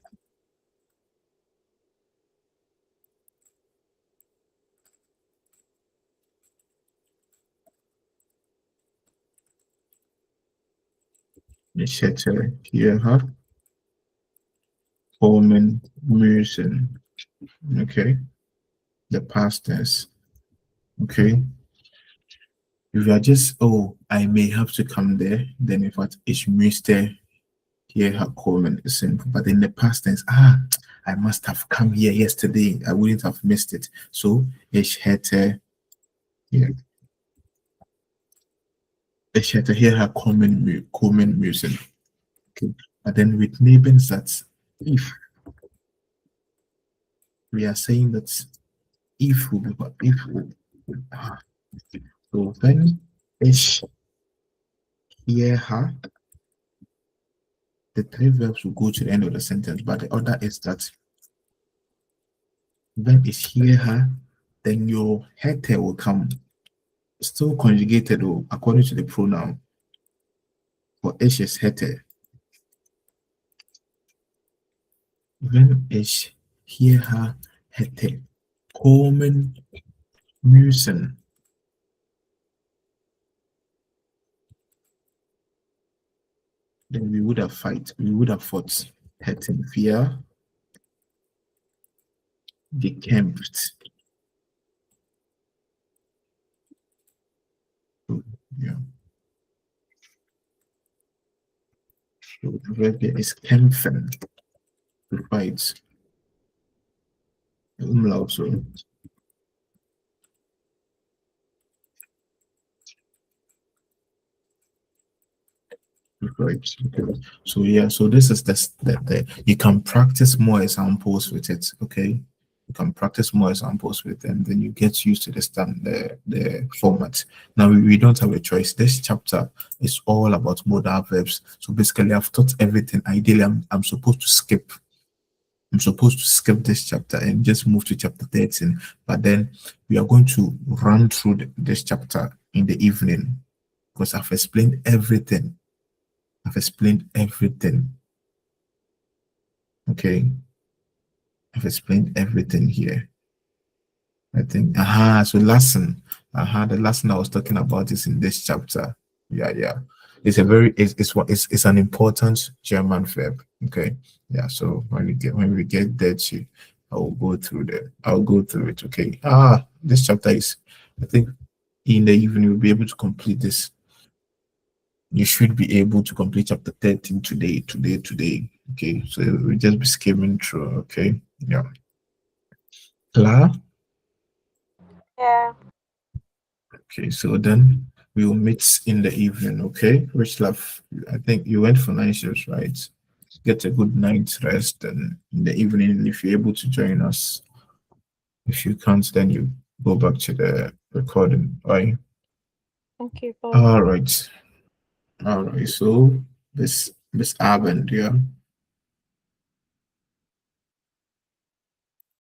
ich hätte hierher kommen müssen. Okay, the past tense. Okay, if you are just, oh, I may have to come there, then if what ich müsste hierher kommen is simple. But in the past tense, I must have come here yesterday. I wouldn't have missed it. So ich hätte, yeah, Ich hätte hier kommen müssen. Okay. But then with Nebensatz, if we are saying that if will be what if will, so when ich hear her, the three verbs will go to the end of the sentence, but the order is that when ich hear her, then your hätte will come, still conjugated according to the pronoun. For ich is hätte. Wenn ich hear her, hätte kommen müssen. Then we would have fought, hätten wir gekämpft. Yeah. So the verb here is kämpfen, to fight. Umlaut, so. Right. Okay. So yeah, so this is the you can practice more examples with it. Okay, you can practice more examples with it, and then you get used to the format. Now we don't have a choice. This chapter is all about modal verbs. So basically, I've taught everything. Ideally, I'm supposed to skip. I'm supposed to skip this chapter and just move to chapter 13. But then we are going to run through this chapter in the evening because I've explained everything. I've explained everything. Okay. I've explained everything here. I think, so lesson. The lesson I was talking about is in this chapter. Yeah. It's it's an important German verb. Okay. Yeah. So when we get there to, I'll go through it. Okay. This chapter is, I think in the evening you'll be able to complete this. You should be able to complete chapter 13 today. Okay, so we'll just be skimming through. Okay, yeah. Klar? Yeah. Okay, so then we will meet in the evening. Okay, Rich Love, I think you went for night shifts, right? Get a good night's rest, and in the evening, if you're able to join us. If you can't, then you go back to the recording. Right? Okay, bye. All right. So this Abend, yeah.